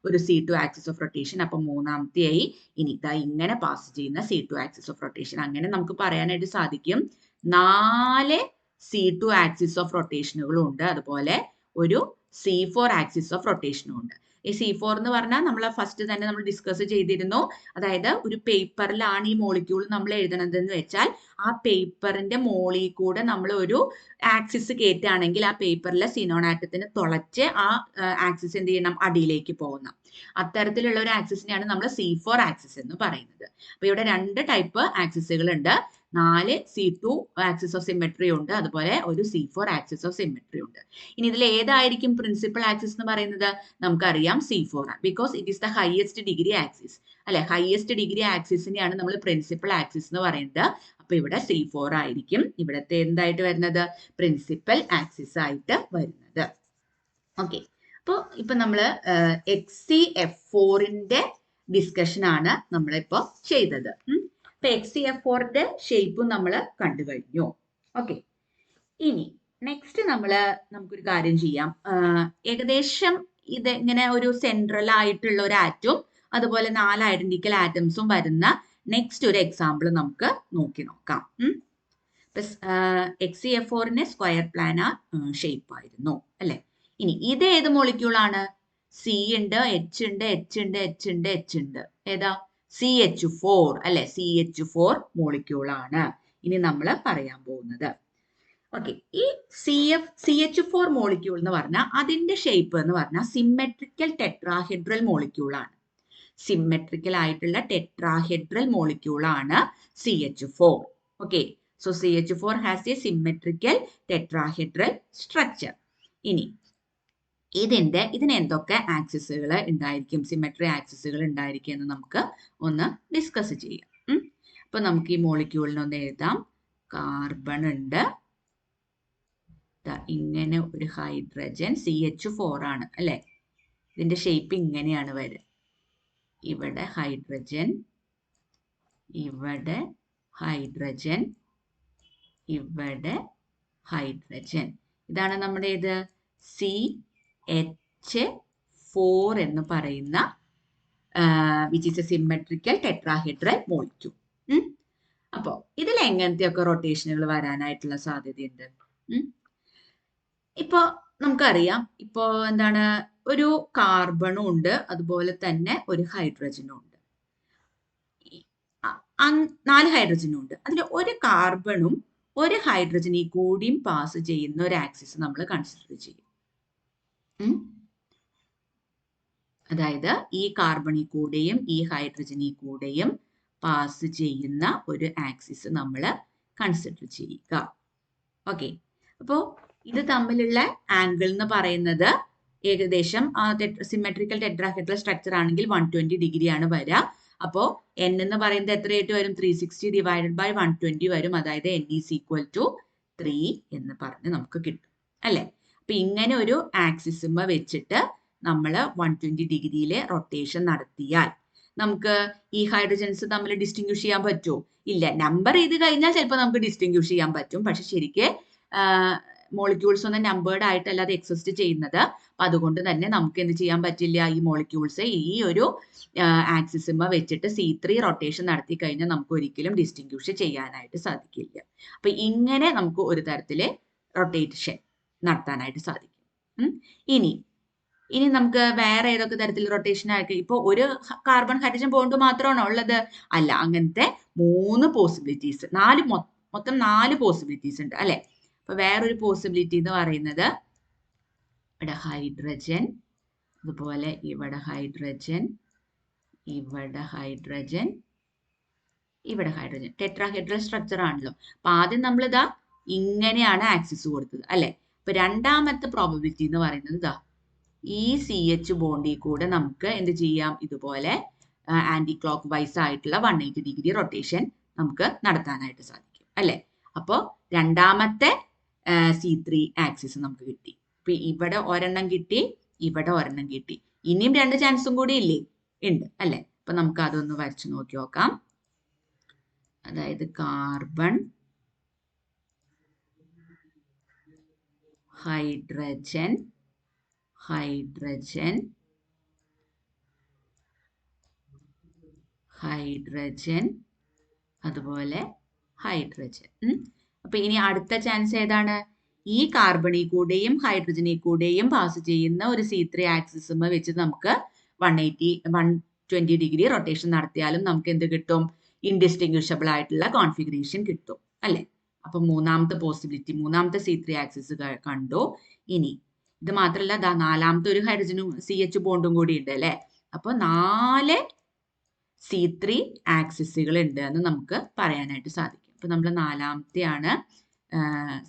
ഒരു C2 ആക്സിസ് ഓഫ് റൊട്ടേഷൻ. അപ്പൊ മൂന്നാമത്തെയായി. ഇനി ഇങ്ങനെ പാസ് ചെയ്യുന്ന C2 ആക്സിസ് ഓഫ് റൊട്ടേഷൻ. അങ്ങനെ നമുക്ക് പറയാനായിട്ട് സാധിക്കും 4 C2 ആക്സിസ് ഓഫ് റൊട്ടേഷനുകളും ഉണ്ട്, അതുപോലെ ഒരു C4 ആക്സിസ് ഓഫ് റൊട്ടേഷനും ഉണ്ട്. ഈ C4 എന്ന് പറഞ്ഞാൽ നമ്മൾ ഫസ്റ്റ് തന്നെ നമ്മൾ ഡിസ്കസ് ചെയ്തിരുന്നു. അതായത് ഒരു പേപ്പറിലാണ് ഈ മോളിക്യൂൾ നമ്മൾ എഴുതണതെന്ന് വെച്ചാൽ ആ പേപ്പറിന്റെ മോളിൽ കൂടെ നമ്മൾ ഒരു ആക്സിസ് കയറ്റുകയാണെങ്കിൽ ആ പേപ്പറിലെ സിനോൺ ആറ്റത്തിന് തുളച്ച് ആ ആക്സിസ് എന്ത് ചെയ്യണം? അടിയിലേക്ക് പോകുന്ന അത്തരത്തിലുള്ള ഒരു ആക്സിസിനെയാണ് നമ്മൾ C4 ആക്സിസ് എന്ന് പറയുന്നത്. അപ്പൊ ഇവിടെ 2 ടൈപ്പ് ആക്സിസുകൾ ഉണ്ട്. 4 C2 ആക്സിസ് ഓഫ് സിമെട്രി ഉണ്ട്, അതുപോലെ ഒരു C4 ആക്സിസ് ഓഫ് സിമെട്രി ഉണ്ട്. ഇനി ഇതിൽ ഏതായിരിക്കും പ്രിൻസിപ്പൽ ആക്സിസ് എന്ന് പറയുന്നത്? നമുക്കറിയാം C4 ആണ്, because it is the highest degree axis അല്ലെ? ഹയസ്റ്റ് ഡിഗ്രി ആക്സിസിനെയാണ് നമ്മൾ പ്രിൻസിപ്പൽ ആക്സിസ് എന്ന് പറയുന്നത്. അപ്പൊ ഇവിടെ C4 ആയിരിക്കും ഇവിടത്തെ എന്തായിട്ട് വരുന്നത്? പ്രിൻസിപ്പൽ ആക്സിസ് ആയിട്ട് വരുന്നത്. ഓക്കെ, ഇപ്പൊ നമ്മള് XeF4ന്റെ ഡിസ്കഷൻ ആണ് നമ്മളിപ്പോ ചെയ്തത്. ഇപ്പൊ XeF4ന്റെ ഷേപ്പും നമ്മൾ കണ്ടു കഴിഞ്ഞു. ഓക്കെ, ഇനി നെക്സ്റ്റ് നമുക്കൊരു കാര്യം ചെയ്യാം. ഏകദേശം ഇത് ഇങ്ങനെ ഒരു സെൻട്രൽ ആയിട്ടുള്ള ഒരു ആറ്റവും അതുപോലെ 4 ഐഡന്റിക്കൽ ആറ്റംസും വരുന്ന നെക്സ്റ്റ് ഒരു എക്സാമ്പിൾ നമുക്ക് നോക്കാം. XeF4ന് സ്ക്വയർ പ്ലാനാർ ഷേപ്പ് ആയിരുന്നു അല്ലെ? ഇനി ഇത് ഏത് മോളിക്യൂൾ ആണ്? C ഉണ്ട്, H ഉണ്ട്, H ഉണ്ട്, H ഉണ്ട്, H ഉണ്ട്. ഏതാ? CH4 അല്ലെ? CH4 മോളിക്യൂൾ ആണ്. ഇനി നമ്മൾ പറയാൻ പോകുന്നത്. ഓക്കെ, ഈ CH4 മോളിക്യൂൾ എന്ന് പറഞ്ഞാൽ അതിന്റെ ഷേപ്പ് എന്ന് പറഞ്ഞാൽ സിമെട്രിക്കൽ ടെട്രാഹെഡ്രൽ മോളിക്യൂൾ ആണ്. സിമെട്രിക്കൽ ആയിട്ടുള്ള ടെട്രാഹെഡ്രൽ മോളിക്യൂൾ ആണ് CH4. Okay, so CH4 has A symmetrical tetrahedral structure. ഇനി ഇതിന് എന്തൊക്കെ ആക്സിസുകൾ ഉണ്ടായിരിക്കും, സിമെട്രി ആക്സിസുകൾ ഉണ്ടായിരിക്കും എന്ന് നമുക്ക് ഒന്ന് ഡിസ്കസ് ചെയ്യാം. അപ്പൊ നമുക്ക് ഈ മോളിക്യൂളിന് ഒന്ന് എഴുതാം. കാർബൺ ഉണ്ട്, ഇങ്ങനെ ഒരു ഹൈഡ്രജൻ CH4 ആണ് അല്ലെ. ഇതിന്റെ ഷേപ്പ് ഇങ്ങനെയാണ് വരിക. ഇവിടെ ഹൈഡ്രജൻ, ഇവിടെ ഹൈഡ്രജൻ, ഇവിടെ ഹൈഡ്രജൻ. ഇതാണ് നമ്മുടെ ഇത് CH4 എന്ന് പറയുന്ന which is A symmetrical tetrahedral molecule. അപ്പോ ഇതിൽ എങ്ങനത്തെയൊക്കെ റൊട്ടേഷനുകൾ വരാനായിട്ടുള്ള സാധ്യതയുണ്ട്? ഇപ്പൊ നമുക്കറിയാം, ഇപ്പോ എന്താണ്, ഒരു കാർബണും ഉണ്ട്, അതുപോലെ തന്നെ ഒരു ഹൈഡ്രജനും ഉണ്ട്, 4 ഹൈഡ്രജനും ഉണ്ട്. അതിൽ ഒരു കാർബണും ഒരു ഹൈഡ്രജനിൽ കൂടിയും പാസ് ചെയ്യുന്ന ഒരു ആക്സിസ് നമ്മൾ കൺസിഡർ ചെയ്യും. അതായത് ഈ കാർബണിൽ കൂടെയും ഈ ഹൈഡ്രജനിൽ കൂടെയും പാസ് ചെയ്യുന്ന ഒരു ആക്സിസ് നമ്മൾ കൺസിഡർ ചെയ്യുക. ഓക്കെ, അപ്പോൾ ഇത് തമ്മിലുള്ള ആംഗിൾ എന്ന് പറയുന്നത് ഏകദേശം സിമെട്രിക്കൽ ടെട്രാഹെഡ്രൽ സ്ട്രക്ചർ ആണെങ്കിൽ 120 ഡിഗ്രി ആണ് വരിക. അപ്പോൾ n എന്ന് പറയുന്നത് എത്രയായിട്ട് വരും? 360 ഡിവൈഡഡ് ബൈ 120 വരും. അതായത് n ഈസ് ഈക്വൽ ടു 3 എന്ന് പറഞ്ഞ് നമുക്ക് കിട്ടും അല്ലെ. അപ്പൊ ഇങ്ങനെ ഒരു ആക്സിസുമ വെച്ചിട്ട് നമ്മൾ 120 ഡിഗ്രിയിൽ റൊട്ടേഷൻ നടത്തിയാൽ നമുക്ക് ഈ ഹൈഡ്രജൻസ് തമ്മിൽ ഡിസ്റ്റിങ്വിഷ് ചെയ്യാൻ പറ്റുമോ? ഇല്ല. നമ്പർ ചെയ്ത് കഴിഞ്ഞാൽ ചിലപ്പോൾ നമുക്ക് ഡിസ്റ്റിങ്വിഷ് ചെയ്യാൻ പറ്റും. പക്ഷെ ശരിക്കും മോളിക്യൂൾസ് ഒന്നും നമ്പേർഡ് ആയിട്ടല്ല അത് എക്സിസ്റ്റ് ചെയ്യുന്നത്. അപ്പൊ അതുകൊണ്ട് തന്നെ നമുക്ക് എന്ത് ചെയ്യാൻ പറ്റില്ല, ഈ മോളിക്യൂൾസ് ഈ ഒരു ആക്സിസുമ വെച്ചിട്ട് C3 റൊട്ടേഷൻ നടത്തി കഴിഞ്ഞാൽ നമുക്ക് ഒരിക്കലും ഡിസ്റ്റിങ്വിഷ് ചെയ്യാനായിട്ട് സാധിക്കില്ല. അപ്പൊ ഇങ്ങനെ നമുക്ക് ഒരു തരത്തില് റൊട്ടേഷൻ നടത്താനായിട്ട് സാധിക്കും. ഇനി നമുക്ക് വേറെ ഏതൊക്കെ തരത്തിൽ റൊട്ടേഷൻ ആയിരിക്കും? ഇപ്പൊ ഒരു കാർബൺ ഹൈഡ്രജൻ ബോണ്ട് മാത്രമാണോ ഉള്ളത്? അല്ല, അങ്ങനത്തെ 3 പോസിബിലിറ്റീസ്, മൊത്തം 4 പോസിബിലിറ്റീസ് ഉണ്ട് അല്ലെ. അപ്പൊ വേറൊരു പോസിബിലിറ്റി എന്ന് പറയുന്നത് ഇവിടെ ഹൈഡ്രജൻ, അതുപോലെ ഇവിടെ ഹൈഡ്രജൻ, ഇവിടെ ഹൈഡ്രജൻ, ഇവിടെ ഹൈഡ്രജൻ. ടെട്രാഹെഡ്രൽ സ്ട്രക്ചർ ആണല്ലോ. അപ്പൊ ആദ്യം നമ്മൾ ഇതാ ഇങ്ങനെയാണ് ആക്സിസ് കൊടുത്തത് അല്ലെ. അപ്പൊ രണ്ടാമത്തെ പ്രോബബിലിറ്റി എന്ന് പറയുന്നത് ഇതാ ഈ CH ബോണ്ടിൽ കൂടെ നമുക്ക് എന്ത് ചെയ്യാം, ഇതുപോലെ ആന്റി ക്ലോക്ക് വൈസ് ആയിട്ടുള്ള 180 ഡിഗ്രി റൊട്ടേഷൻ നമുക്ക് നടത്താനായിട്ട് സാധിക്കും അല്ലെ. അപ്പോൾ രണ്ടാമത്തെ C3 ആക്സിസ് നമുക്ക് കിട്ടി. ഇപ്പൊ ഇവിടെ ഒരെണ്ണം കിട്ടി, ഇവിടെ ഒരെണ്ണം കിട്ടി. ഇനിയും 2 ചാൻസും കൂടി ഇല്ലേ? ഉണ്ട് അല്ലെ. അപ്പൊ നമുക്ക് അതൊന്ന് വരച്ചു നോക്കി നോക്കാം. അതായത് കാർബൺ, ഹൈഡ്രജൻ, ഹൈഡ്രജൻ, ഹൈഡ്രജൻ, അതുപോലെ ഹൈഡ്രജൻ. അപ്പൊ ഇനി അടുത്ത ചാൻസ് ഏതാണ്? ഈ കാർബണിൽ കൂടെയും ഹൈഡ്രജനിൽ കൂടെയും പാസ് ചെയ്യുന്ന ഒരു C3 ആക്സിസുമ വെച്ച് നമുക്ക് 120 ഡിഗ്രി റൊട്ടേഷൻ നടത്തിയാലും നമുക്ക് എന്ത് കിട്ടും? ഇൻഡിസ്റ്റിങ്വിഷബിൾ ആയിട്ടുള്ള കോൺഫിഗറേഷൻ കിട്ടും അല്ലെ. അപ്പൊ മൂന്നാമത്തെ പോസിബിലിറ്റി, മൂന്നാമത്തെ C3 ആക്സിസ് കണ്ടു. ഇനി ഇത് മാത്രമല്ല, നാലാമത്തെ ഒരു ഹൈഡ്രജനും CH ബോണ്ടും കൂടി ഉണ്ട് അല്ലെ. അപ്പൊ 4 C3 ആക്സിസുകൾ ഉണ്ട് എന്ന് നമുക്ക് പറയാനായിട്ട് സാധിക്കും. അപ്പൊ നമ്മൾ നാലാമത്തെയാണ്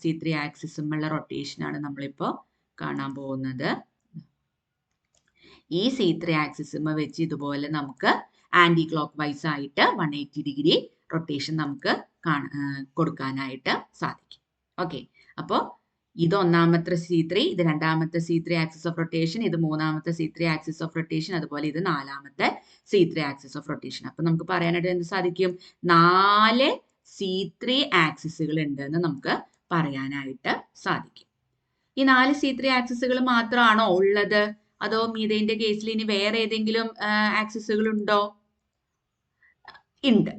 C3 ആക്സിസുമുള്ള റൊട്ടേഷൻ ആണ് നമ്മളിപ്പോ കാണാൻ പോകുന്നത്. ഈ C3 ആക്സിസുമ വെച്ച് ഇതുപോലെ നമുക്ക് ആന്റി ക്ലോക്ക് വൈസ് ആയിട്ട് 180 ഡിഗ്രി റൊട്ടേഷൻ നമുക്ക് കൊടുക്കാനായിട്ട് സാധിക്കും. ഓക്കെ, അപ്പോൾ ഇത് ഒന്നാമത്തെ C3, ഇത് രണ്ടാമത്തെ C3 ആക്സിസ് ഓഫ് റൊട്ടേഷൻ, ഇത് മൂന്നാമത്തെ C3 ആക്സിസ് ഓഫ് റൊട്ടേഷൻ, അതുപോലെ ഇത് നാലാമത്തെ C3 ആക്സിസ് ഓഫ് റൊട്ടേഷൻ. അപ്പൊ നമുക്ക് പറയാനായിട്ട് എന്ത് സാധിക്കും? 4 C3 ആക്സിസുകൾ ഉണ്ട് എന്ന് നമുക്ക് പറയാനായിട്ട് സാധിക്കും. ഈ 4 C3 ആക്സിസുകൾ മാത്രമാണോ ഉള്ളത്? അതോ മീഥേന്റെ കേസിൽ ഇനി വേറെ ഏതെങ്കിലും ആക്സിസുകൾ ഉണ്ടോ? ഉണ്ട്.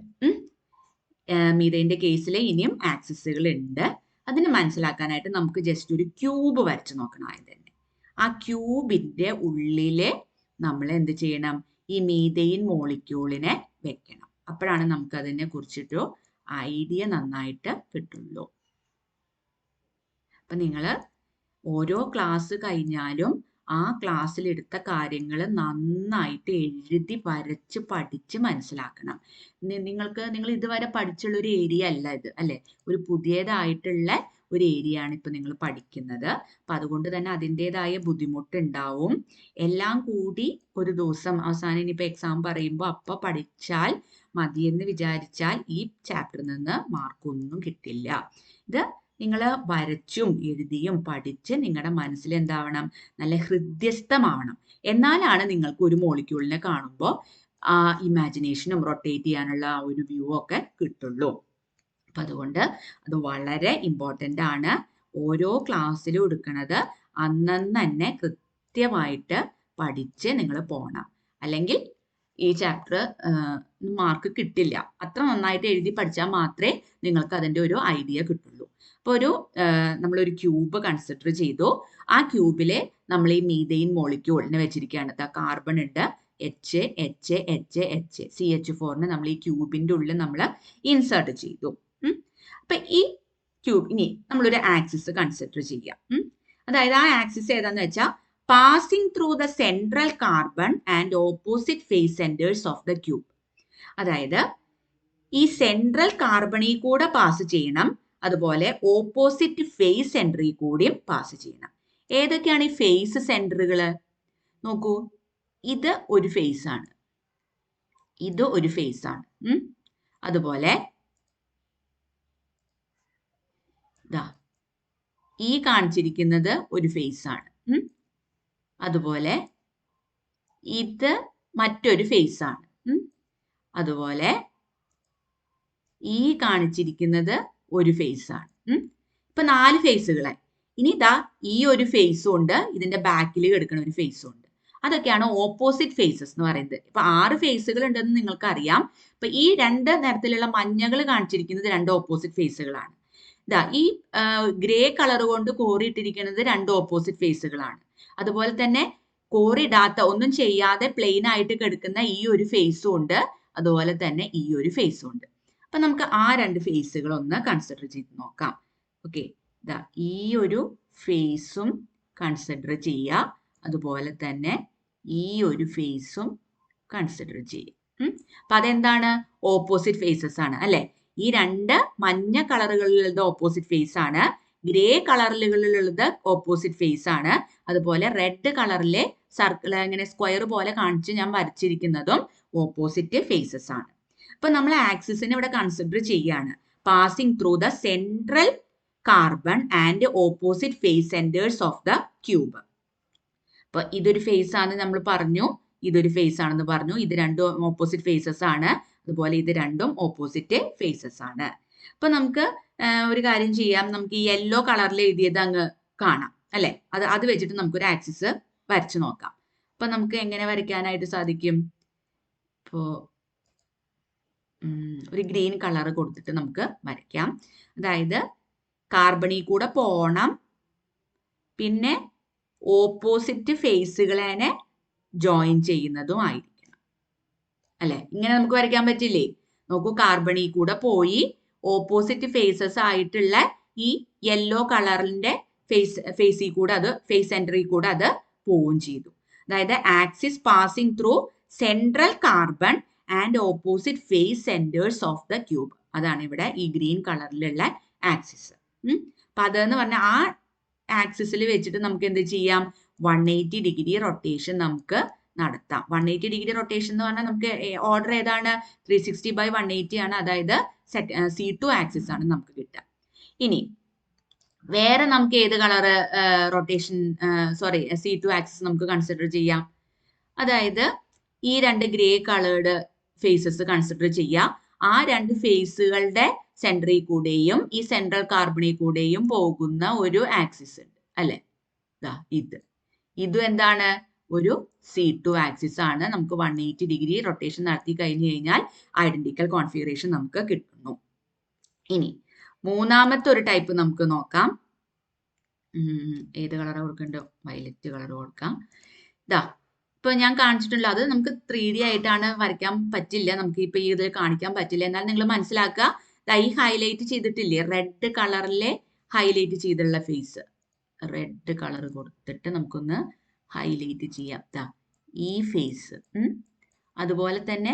മീഥേന്റെ കേസിൽ ഇനിയും ആക്സിസുകൾ ഉണ്ട്. അതിന് മനസ്സിലാക്കാനായിട്ട് നമുക്ക് ജസ്റ്റ് ഒരു ക്യൂബ് വരച്ചു നോക്കണം. ആദ്യം തന്നെ ആ ക്യൂബിന്റെ ഉള്ളില് നമ്മൾ എന്ത് ചെയ്യണം? ഈ മീഥെയിൻ മോളിക്യൂളിനെ വെക്കണം. അപ്പോഴാണ് നമുക്ക് അതിനെ കുറിച്ചിട്ട് ഐഡിയ നന്നായിട്ട് കിട്ടുള്ളൂ. അപ്പം നിങ്ങൾ ഓരോ ക്ലാസ് കഴിഞ്ഞാലും ആ ക്ലാസ്സിലെടുത്ത കാര്യങ്ങൾ നന്നായിട്ട് എഴുതി വരച്ച് പഠിച്ച് മനസ്സിലാക്കണം. നിങ്ങൾ ഇതുവരെ പഠിച്ചുള്ള ഒരു ഏരിയ അല്ല ഇത്, അല്ലെ? ഒരു പുതിയതായിട്ടുള്ള ഒരു ഏരിയ ആണ് ഇപ്പൊ നിങ്ങൾ പഠിക്കുന്നത്. അപ്പൊ അതുകൊണ്ട് തന്നെ അതിൻ്റെതായ ബുദ്ധിമുട്ടുണ്ടാവും. എല്ലാം കൂടി ഒരു ദിവസം അവസാനം ഇനിയിപ്പോ എക്സാം പറയുമ്പോൾ അപ്പൊ പഠിച്ചാൽ മതിയെന്ന് വിചാരിച്ചാൽ ഈ ചാപ്റ്ററിൽ നിന്ന് മാർക്കൊന്നും കിട്ടില്ല. ഇത് നിങ്ങൾ വരച്ചും എഴുതിയും പഠിച്ച് നിങ്ങളുടെ മനസ്സിൽ എന്താവണം, നല്ല ഹൃദ്യസ്ഥമാവണം. എന്നാലാണ് നിങ്ങൾക്ക് ഒരു മോളിക്യൂളിനെ കാണുമ്പോൾ ആ ഇമാജിനേഷനും റൊട്ടേറ്റ് ചെയ്യാനുള്ള ആ ഒരു വ്യൂ ഒക്കെ കിട്ടുള്ളൂ. അപ്പം അതുകൊണ്ട് അത് വളരെ ഇമ്പോർട്ടൻ്റ് ആണ്. ഓരോ ക്ലാസ്സിലും എടുക്കുന്നത് അന്നന്ന് തന്നെ കൃത്യമായിട്ട് പഠിച്ച് നിങ്ങൾ പോകണം. അല്ലെങ്കിൽ ഈ ചാപ്റ്റർ മാർക്ക് കിട്ടില്ല. അത്ര നന്നായിട്ട് എഴുതി പഠിച്ചാൽ മാത്രമേ നിങ്ങൾക്ക് അതിൻ്റെ ഒരു ഐഡിയ കിട്ടുള്ളൂ. അപ്പോൾ നമ്മളൊരു ക്യൂബ് കൺസിഡർ ചെയ്തു. ആ ക്യൂബിലെ നമ്മൾ ഈ മീഥെയിൻ മോളിക്യൂളിനെ വെച്ചിരിക്കുകയാണ്. കാർബൺ ഉണ്ട്, CH4 നമ്മൾ ഈ ക്യൂബിൻ്റെ ഉള്ളിൽ നമ്മൾ ഇൻസേർട്ട് ചെയ്തു. അപ്പൊ ഈ ക്യൂബ് ഇനി നമ്മളൊരു ആക്സിസ് കൺസിഡർ ചെയ്യാം. അതായത് ആ ആക്സിസ് ഏതാന്ന് വെച്ചാൽ passing through the central carbon and opposite face centres of the cube. അതായത് ഈ സെൻട്രൽ കാർബണിൽ കൂടെ പാസ് ചെയ്യണം, അതുപോലെ ഓപ്പോസിറ്റ് ഫേസ് സെന്ററിൽ കൂടിയും പാസ് ചെയ്യണം. ഏതൊക്കെയാണ് ഈ ഫേസ് സെന്ററുകൾ? നോക്കൂ, ഇത് ഒരു ഫേസ് ആണ്, ഇത് ഒരു ഫേസ് ആണ്. അതുപോലെ ഈ കാണിച്ചിരിക്കുന്നത് ഒരു ഫേസ് ആണ്. അതുപോലെ ഇത് മറ്റൊരു ഫേസ് ആണ്. അതുപോലെ ഈ കാണിച്ചിരിക്കുന്നത് ഒരു ഫേസ് ആണ്. ഇപ്പൊ 4 ഫേസുകളായി. ഇനി ഈ ഒരു ഫേസും ഉണ്ട്, ഇതിന്റെ ബാക്കിൽ കിടക്കുന്ന ഒരു ഫേസും ഉണ്ട്. അതൊക്കെയാണ് ഓപ്പോസിറ്റ് ഫേസസ് എന്ന് പറയുന്നത്. ഇപ്പൊ 6 ഫേസുകൾ ഉണ്ടെന്ന് നിങ്ങൾക്ക് അറിയാം. ഇപ്പൊ ഈ 2 നിറത്തിലുള്ള മഞ്ഞകൾ കാണിച്ചിരിക്കുന്നത് 2 ഓപ്പോസിറ്റ് ഫേസുകളാണ്. ഈ ഗ്രേ കളർ കൊണ്ട് കോറിയിട്ടിരിക്കുന്നത് 2 ഓപ്പോസിറ്റ് ഫേസുകളാണ്. അതുപോലെ തന്നെ കോറിയിടാത്ത, ഒന്നും ചെയ്യാതെ പ്ലെയിൻ ആയിട്ട് കിടക്കുന്ന ഈ ഒരു ഫേസും ഉണ്ട്, അതുപോലെ തന്നെ ഈ ഒരു ഫേസും ഉണ്ട്. അപ്പൊ നമുക്ക് ആ 2 ഫേസുകൾ ഒന്ന് കൺസിഡർ ചെയ്ത് നോക്കാം. ഓക്കെ, ഈ ഒരു ഫേസും കൺസിഡർ ചെയ്യുക, അതുപോലെ തന്നെ ഈ ഒരു ഫേസും കൺസിഡർ ചെയ്യുക. അപ്പൊ അതെന്താണ്? ഓപ്പോസിറ്റ് ഫേസസ് ആണ്, അല്ലെ? ഈ 2 മഞ്ഞ കളറുകളിലുള്ളത് ഓപ്പോസിറ്റ് ഫേസ് ആണ്, ഗ്രേ കളറുകളിലുള്ളത് ഓപ്പോസിറ്റ് ഫേസ് ആണ്. അതുപോലെ റെഡ് കളറിലെ സർക്കിൾ ഇങ്ങനെ സ്ക്വയർ പോലെ കാണിച്ച് ഞാൻ വരച്ചിരിക്കുന്നതും ഓപ്പോസിറ്റ് ഫേസസ് ആണ്. അപ്പൊ നമ്മൾ ആക്സിസിനെ ഇവിടെ കൺസിഡർ ചെയ്യാണ്. Passing through the central carbon and opposite face centres of the cube. അപ്പൊ ഇതൊരു ഫേസ് ആണ് നമ്മൾ പറഞ്ഞു, ഇതൊരു ഫേസ് ആണെന്ന് പറഞ്ഞു. ഇത് 2 ഓപ്പോസിറ്റ് ഫേസസ് ആണ്, അതുപോലെ ഇത് 2 ഓപ്പോസിറ്റ് ഫേസസ് ആണ്. അപ്പൊ നമുക്ക് ഒരു കാര്യം ചെയ്യാം, നമുക്ക് ഈ യെല്ലോ കളറിൽ എഴുതിയത് അങ്ങ് കാണാം, അല്ലെ? അത് വെച്ചിട്ട് നമുക്കൊരു ആക്സിസ് വരച്ചു നോക്കാം. അപ്പൊ നമുക്ക് എങ്ങനെ വരയ്ക്കാനായിട്ട് സാധിക്കും? ഇപ്പോ ഒരു ഗ്രീൻ കളർ കൊടുത്തിട്ട് നമുക്ക് വരയ്ക്കാം. അതായത് കാർബണിൽ കൂടെ പോണം, പിന്നെ ഓപ്പോസിറ്റ് ഫേസുകളെ ജോയിൻ ചെയ്യുന്നതും ആയിരിക്കണം, അല്ലെ? ഇങ്ങനെ നമുക്ക് വരയ്ക്കാൻ പറ്റില്ലേ? നോക്കൂ, കാർബണിൽ കൂടെ പോയി ഓപ്പോസിറ്റ് ഫേസസ് ആയിട്ടുള്ള ഈ യെല്ലോ കളറിന്റെ ഫേസിൽ കൂടെ അത് ഫേസ് സെന്ററിൽ കൂടെ അത് പോവുകയും ചെയ്തു. അതായത് axis passing through central carbon and opposite face centres of the cube. അതാണ് ഇവിടെ ഈ ഗ്രീൻ കളറിലുള്ള ആക്സിസ്. അപ്പൊ അതെന്ന് പറഞ്ഞാൽ ആ ആക്സിസിൽ വെച്ചിട്ട് നമുക്ക് എന്ത് ചെയ്യാം? 180 ഡിഗ്രി റൊട്ടേഷൻ നമുക്ക് നടത്താം. 180 ഡിഗ്രി റൊട്ടേഷൻ എന്ന് പറഞ്ഞാൽ നമുക്ക് ഓർഡർ ഏതാണ്? 360/180 ആണ്. അതായത് C2 ആക്സിസ് ആണ് നമുക്ക് കിട്ടുക. ഇനി വേറെ നമുക്ക് ഏത് കളറ് റൊട്ടേഷൻ C2 ആക്സിസ് നമുക്ക് കൺസിഡർ ചെയ്യാം? അതായത് ഈ 2 ഗ്രേ കളേർഡ് ഫേസസ് കൺസിഡർ ചെയ്യാം. ആ 2 ഫേസുകളുടെ സെൻട്രിൽ കൂടെയും ഈ സെൻട്രൽ കാർബണിൽ കൂടെയും പോകുന്ന ഒരു ആക്സിസ് ഉണ്ട്, അല്ലെ? ഇതും എന്താണ്? ഒരു C2 ആക്സിസ് ആണ്. നമുക്ക് 180 ഡിഗ്രി റൊട്ടേഷൻ നടത്തി കഴിഞ്ഞു കഴിഞ്ഞാൽ ഐഡന്റിക്കൽ കോൺഫിഗറേഷൻ നമുക്ക് കിട്ടുന്നു. ഇനി മൂന്നാമത്തെ ഒരു ടൈപ്പ് നമുക്ക് നോക്കാം. ഏത് കളർ കൊടുക്കണ്ടോ? വയലറ്റ് കളർ കൊടുക്കാം. ഇപ്പൊ ഞാൻ കാണിച്ചിട്ടുള്ള അത് നമുക്ക് 3D ആയിട്ടാണ് വരയ്ക്കാൻ പറ്റില്ല, നമുക്ക് ഇപ്പൊ ഇതിൽ കാണിക്കാൻ പറ്റില്ല. എന്നാൽ നിങ്ങൾ മനസ്സിലാക്കുക, ഈ ഹൈലൈറ്റ് ചെയ്തിട്ടില്ലേ, റെഡ് കളറിലെ ഹൈലൈറ്റ് ചെയ്തുള്ള ഫേസ്, റെഡ് കളർ കൊടുത്തിട്ട് നമുക്കൊന്ന് ഹൈലൈറ്റ് ചെയ്യാം. ഈ ഫേസ്, അതുപോലെ തന്നെ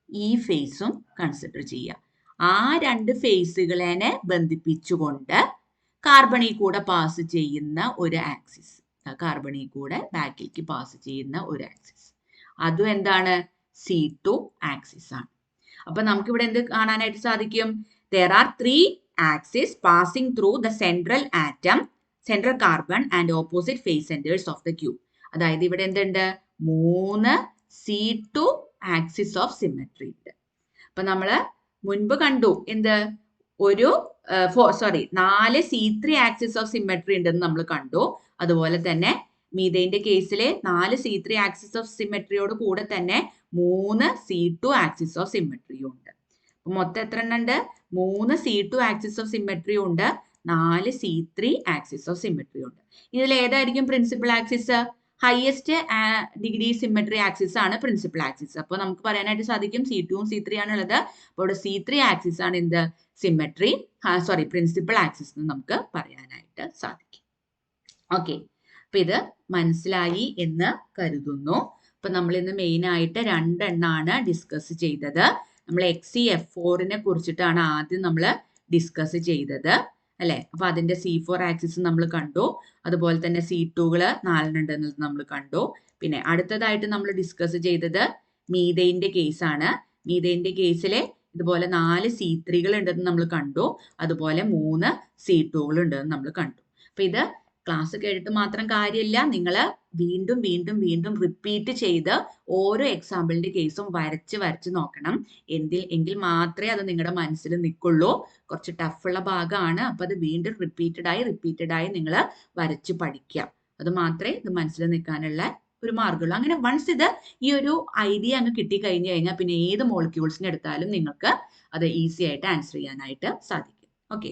ഈ ഫേസും കൺസിഡർ ചെയ്യാം. ആ രണ്ട് ഫേസുകളെ ബന്ധിപ്പിച്ചുകൊണ്ട് കാർബണിൽ കൂടെ പാസ് ചെയ്യുന്ന ഒരു ആക്സിസ്, കാർബണിൽ കൂടെ ബാക്കിലേക്ക് പാസ് ചെയ്യുന്ന ഒരു ആക്സിസ്, അതും എന്താണ്, C2 ആക്സിസ് ആണ്. അപ്പൊ നമുക്കിവിടെ എന്ത് കാണാനായിട്ട് സാധിക്കും? There are 3 axes passing through the central atom, central carbon and opposite face centers of the cube. അതായത് ഇവിടെ എന്തുണ്ട്? 3 C2 ആക്സിസ് ഓഫ് സിമെട്രി ഉണ്ട്. അപ്പൊ നമ്മള് മുൻപ് കണ്ടു എന്ത്, 4 C3 ആക്സിസ് ഓഫ് സിമെട്രി ഉണ്ടെന്ന് നമ്മൾ കണ്ടു. അതുപോലെ തന്നെ മീഥൈന്റെ കേസിലെ 4 C3 ആക്സിസ് ഓഫ് സിമെട്രിയോട് കൂടെ തന്നെ 3 C2 ആക്സിസ് ഓഫ് സിമെട്രിയും ഉണ്ട്. മൊത്തം എത്ര എണ്ണം ഉണ്ട്? 3 C2 ആക്സിസ് ഓഫ് സിമെട്രിയും ഉണ്ട്, 4 C3 ആക്സിസ് ഓഫ് സിമെട്രിയും ഉണ്ട്. ഇതിൽ ഏതായിരിക്കും principal axis? Highest degree symmetry axis ആണ് പ്രിൻസിപ്പൽ ആക്സിസ്. അപ്പോൾ നമുക്ക് പറയാനായിട്ട് സാധിക്കും C2 ഉം C3 ആണുള്ളത്. അപ്പോൾ ഇവിടെ C3 ആക്സിസ് ആണ് എന്ത്, സിമെട്രി, പ്രിൻസിപ്പൽ ആക്സിസ് എന്ന് നമുക്ക് പറയാനായിട്ട് സാധിക്കും. ഓക്കെ, അപ്പൊ ഇത് മനസ്സിലായി എന്ന് കരുതുന്നു. അപ്പൊ നമ്മൾ ഇന്ന് മെയിൻ ആയിട്ട് 2 എണ്ണാണ് ഡിസ്കസ് ചെയ്തത്. നമ്മൾ XeF4നെ കുറിച്ചിട്ടാണ് ആദ്യം നമ്മൾ ഡിസ്കസ് ചെയ്തത് അല്ലെ. അപ്പൊ അതിന്റെ C4 ആക്സിസ് നമ്മൾ കണ്ടു, അതുപോലെ തന്നെ C2കള് 4 ഉണ്ടെന്നത് നമ്മൾ കണ്ടു. പിന്നെ അടുത്തതായിട്ട് നമ്മൾ ഡിസ്കസ് ചെയ്തത് മീഥൈന്റെ കേസാണ്. മീഥൈന്റെ കേസിലെ ഇതുപോലെ 4 C3കൾ ഉണ്ടെന്ന് നമ്മൾ കണ്ടു, അതുപോലെ 3 C2കൾ ഉണ്ടെന്ന് നമ്മൾ കണ്ടു. അപ്പൊ ഇത് ക്ലാസ് കേട്ടിട്ട് മാത്രം കാര്യമില്ല, നിങ്ങൾ വീണ്ടും വീണ്ടും വീണ്ടും റിപ്പീറ്റ് ചെയ്ത് ഓരോ എക്സാമ്പിളിന്റെ കേസും വരച്ച് നോക്കണം. എങ്കിൽ മാത്രമേ അത് നിങ്ങളുടെ മനസ്സിൽ നിൽക്കുള്ളൂ. കുറച്ച് ടഫുള്ള ഭാഗമാണ്. അപ്പൊ അത് വീണ്ടും റിപ്പീറ്റഡ് ആയി നിങ്ങൾ വരച്ച് പഠിക്കുക. അത് മാത്രമേ ഇത് മനസ്സിൽ നിൽക്കാനുള്ള ഒരു മാർഗമുള്ളൂ. അങ്ങനെ വൺസ് ഇത് ഈ ഒരു ഐഡിയ അങ്ങ് കിട്ടിക്കഴിഞ്ഞു കഴിഞ്ഞാൽ പിന്നെ ഏത് മോളിക്യൂൾസിനെ എടുത്താലും നിങ്ങൾക്ക് അത് ഈസി ആയിട്ട് ആൻസർ ചെയ്യാനായിട്ട് സാധിക്കും. ഓക്കെ.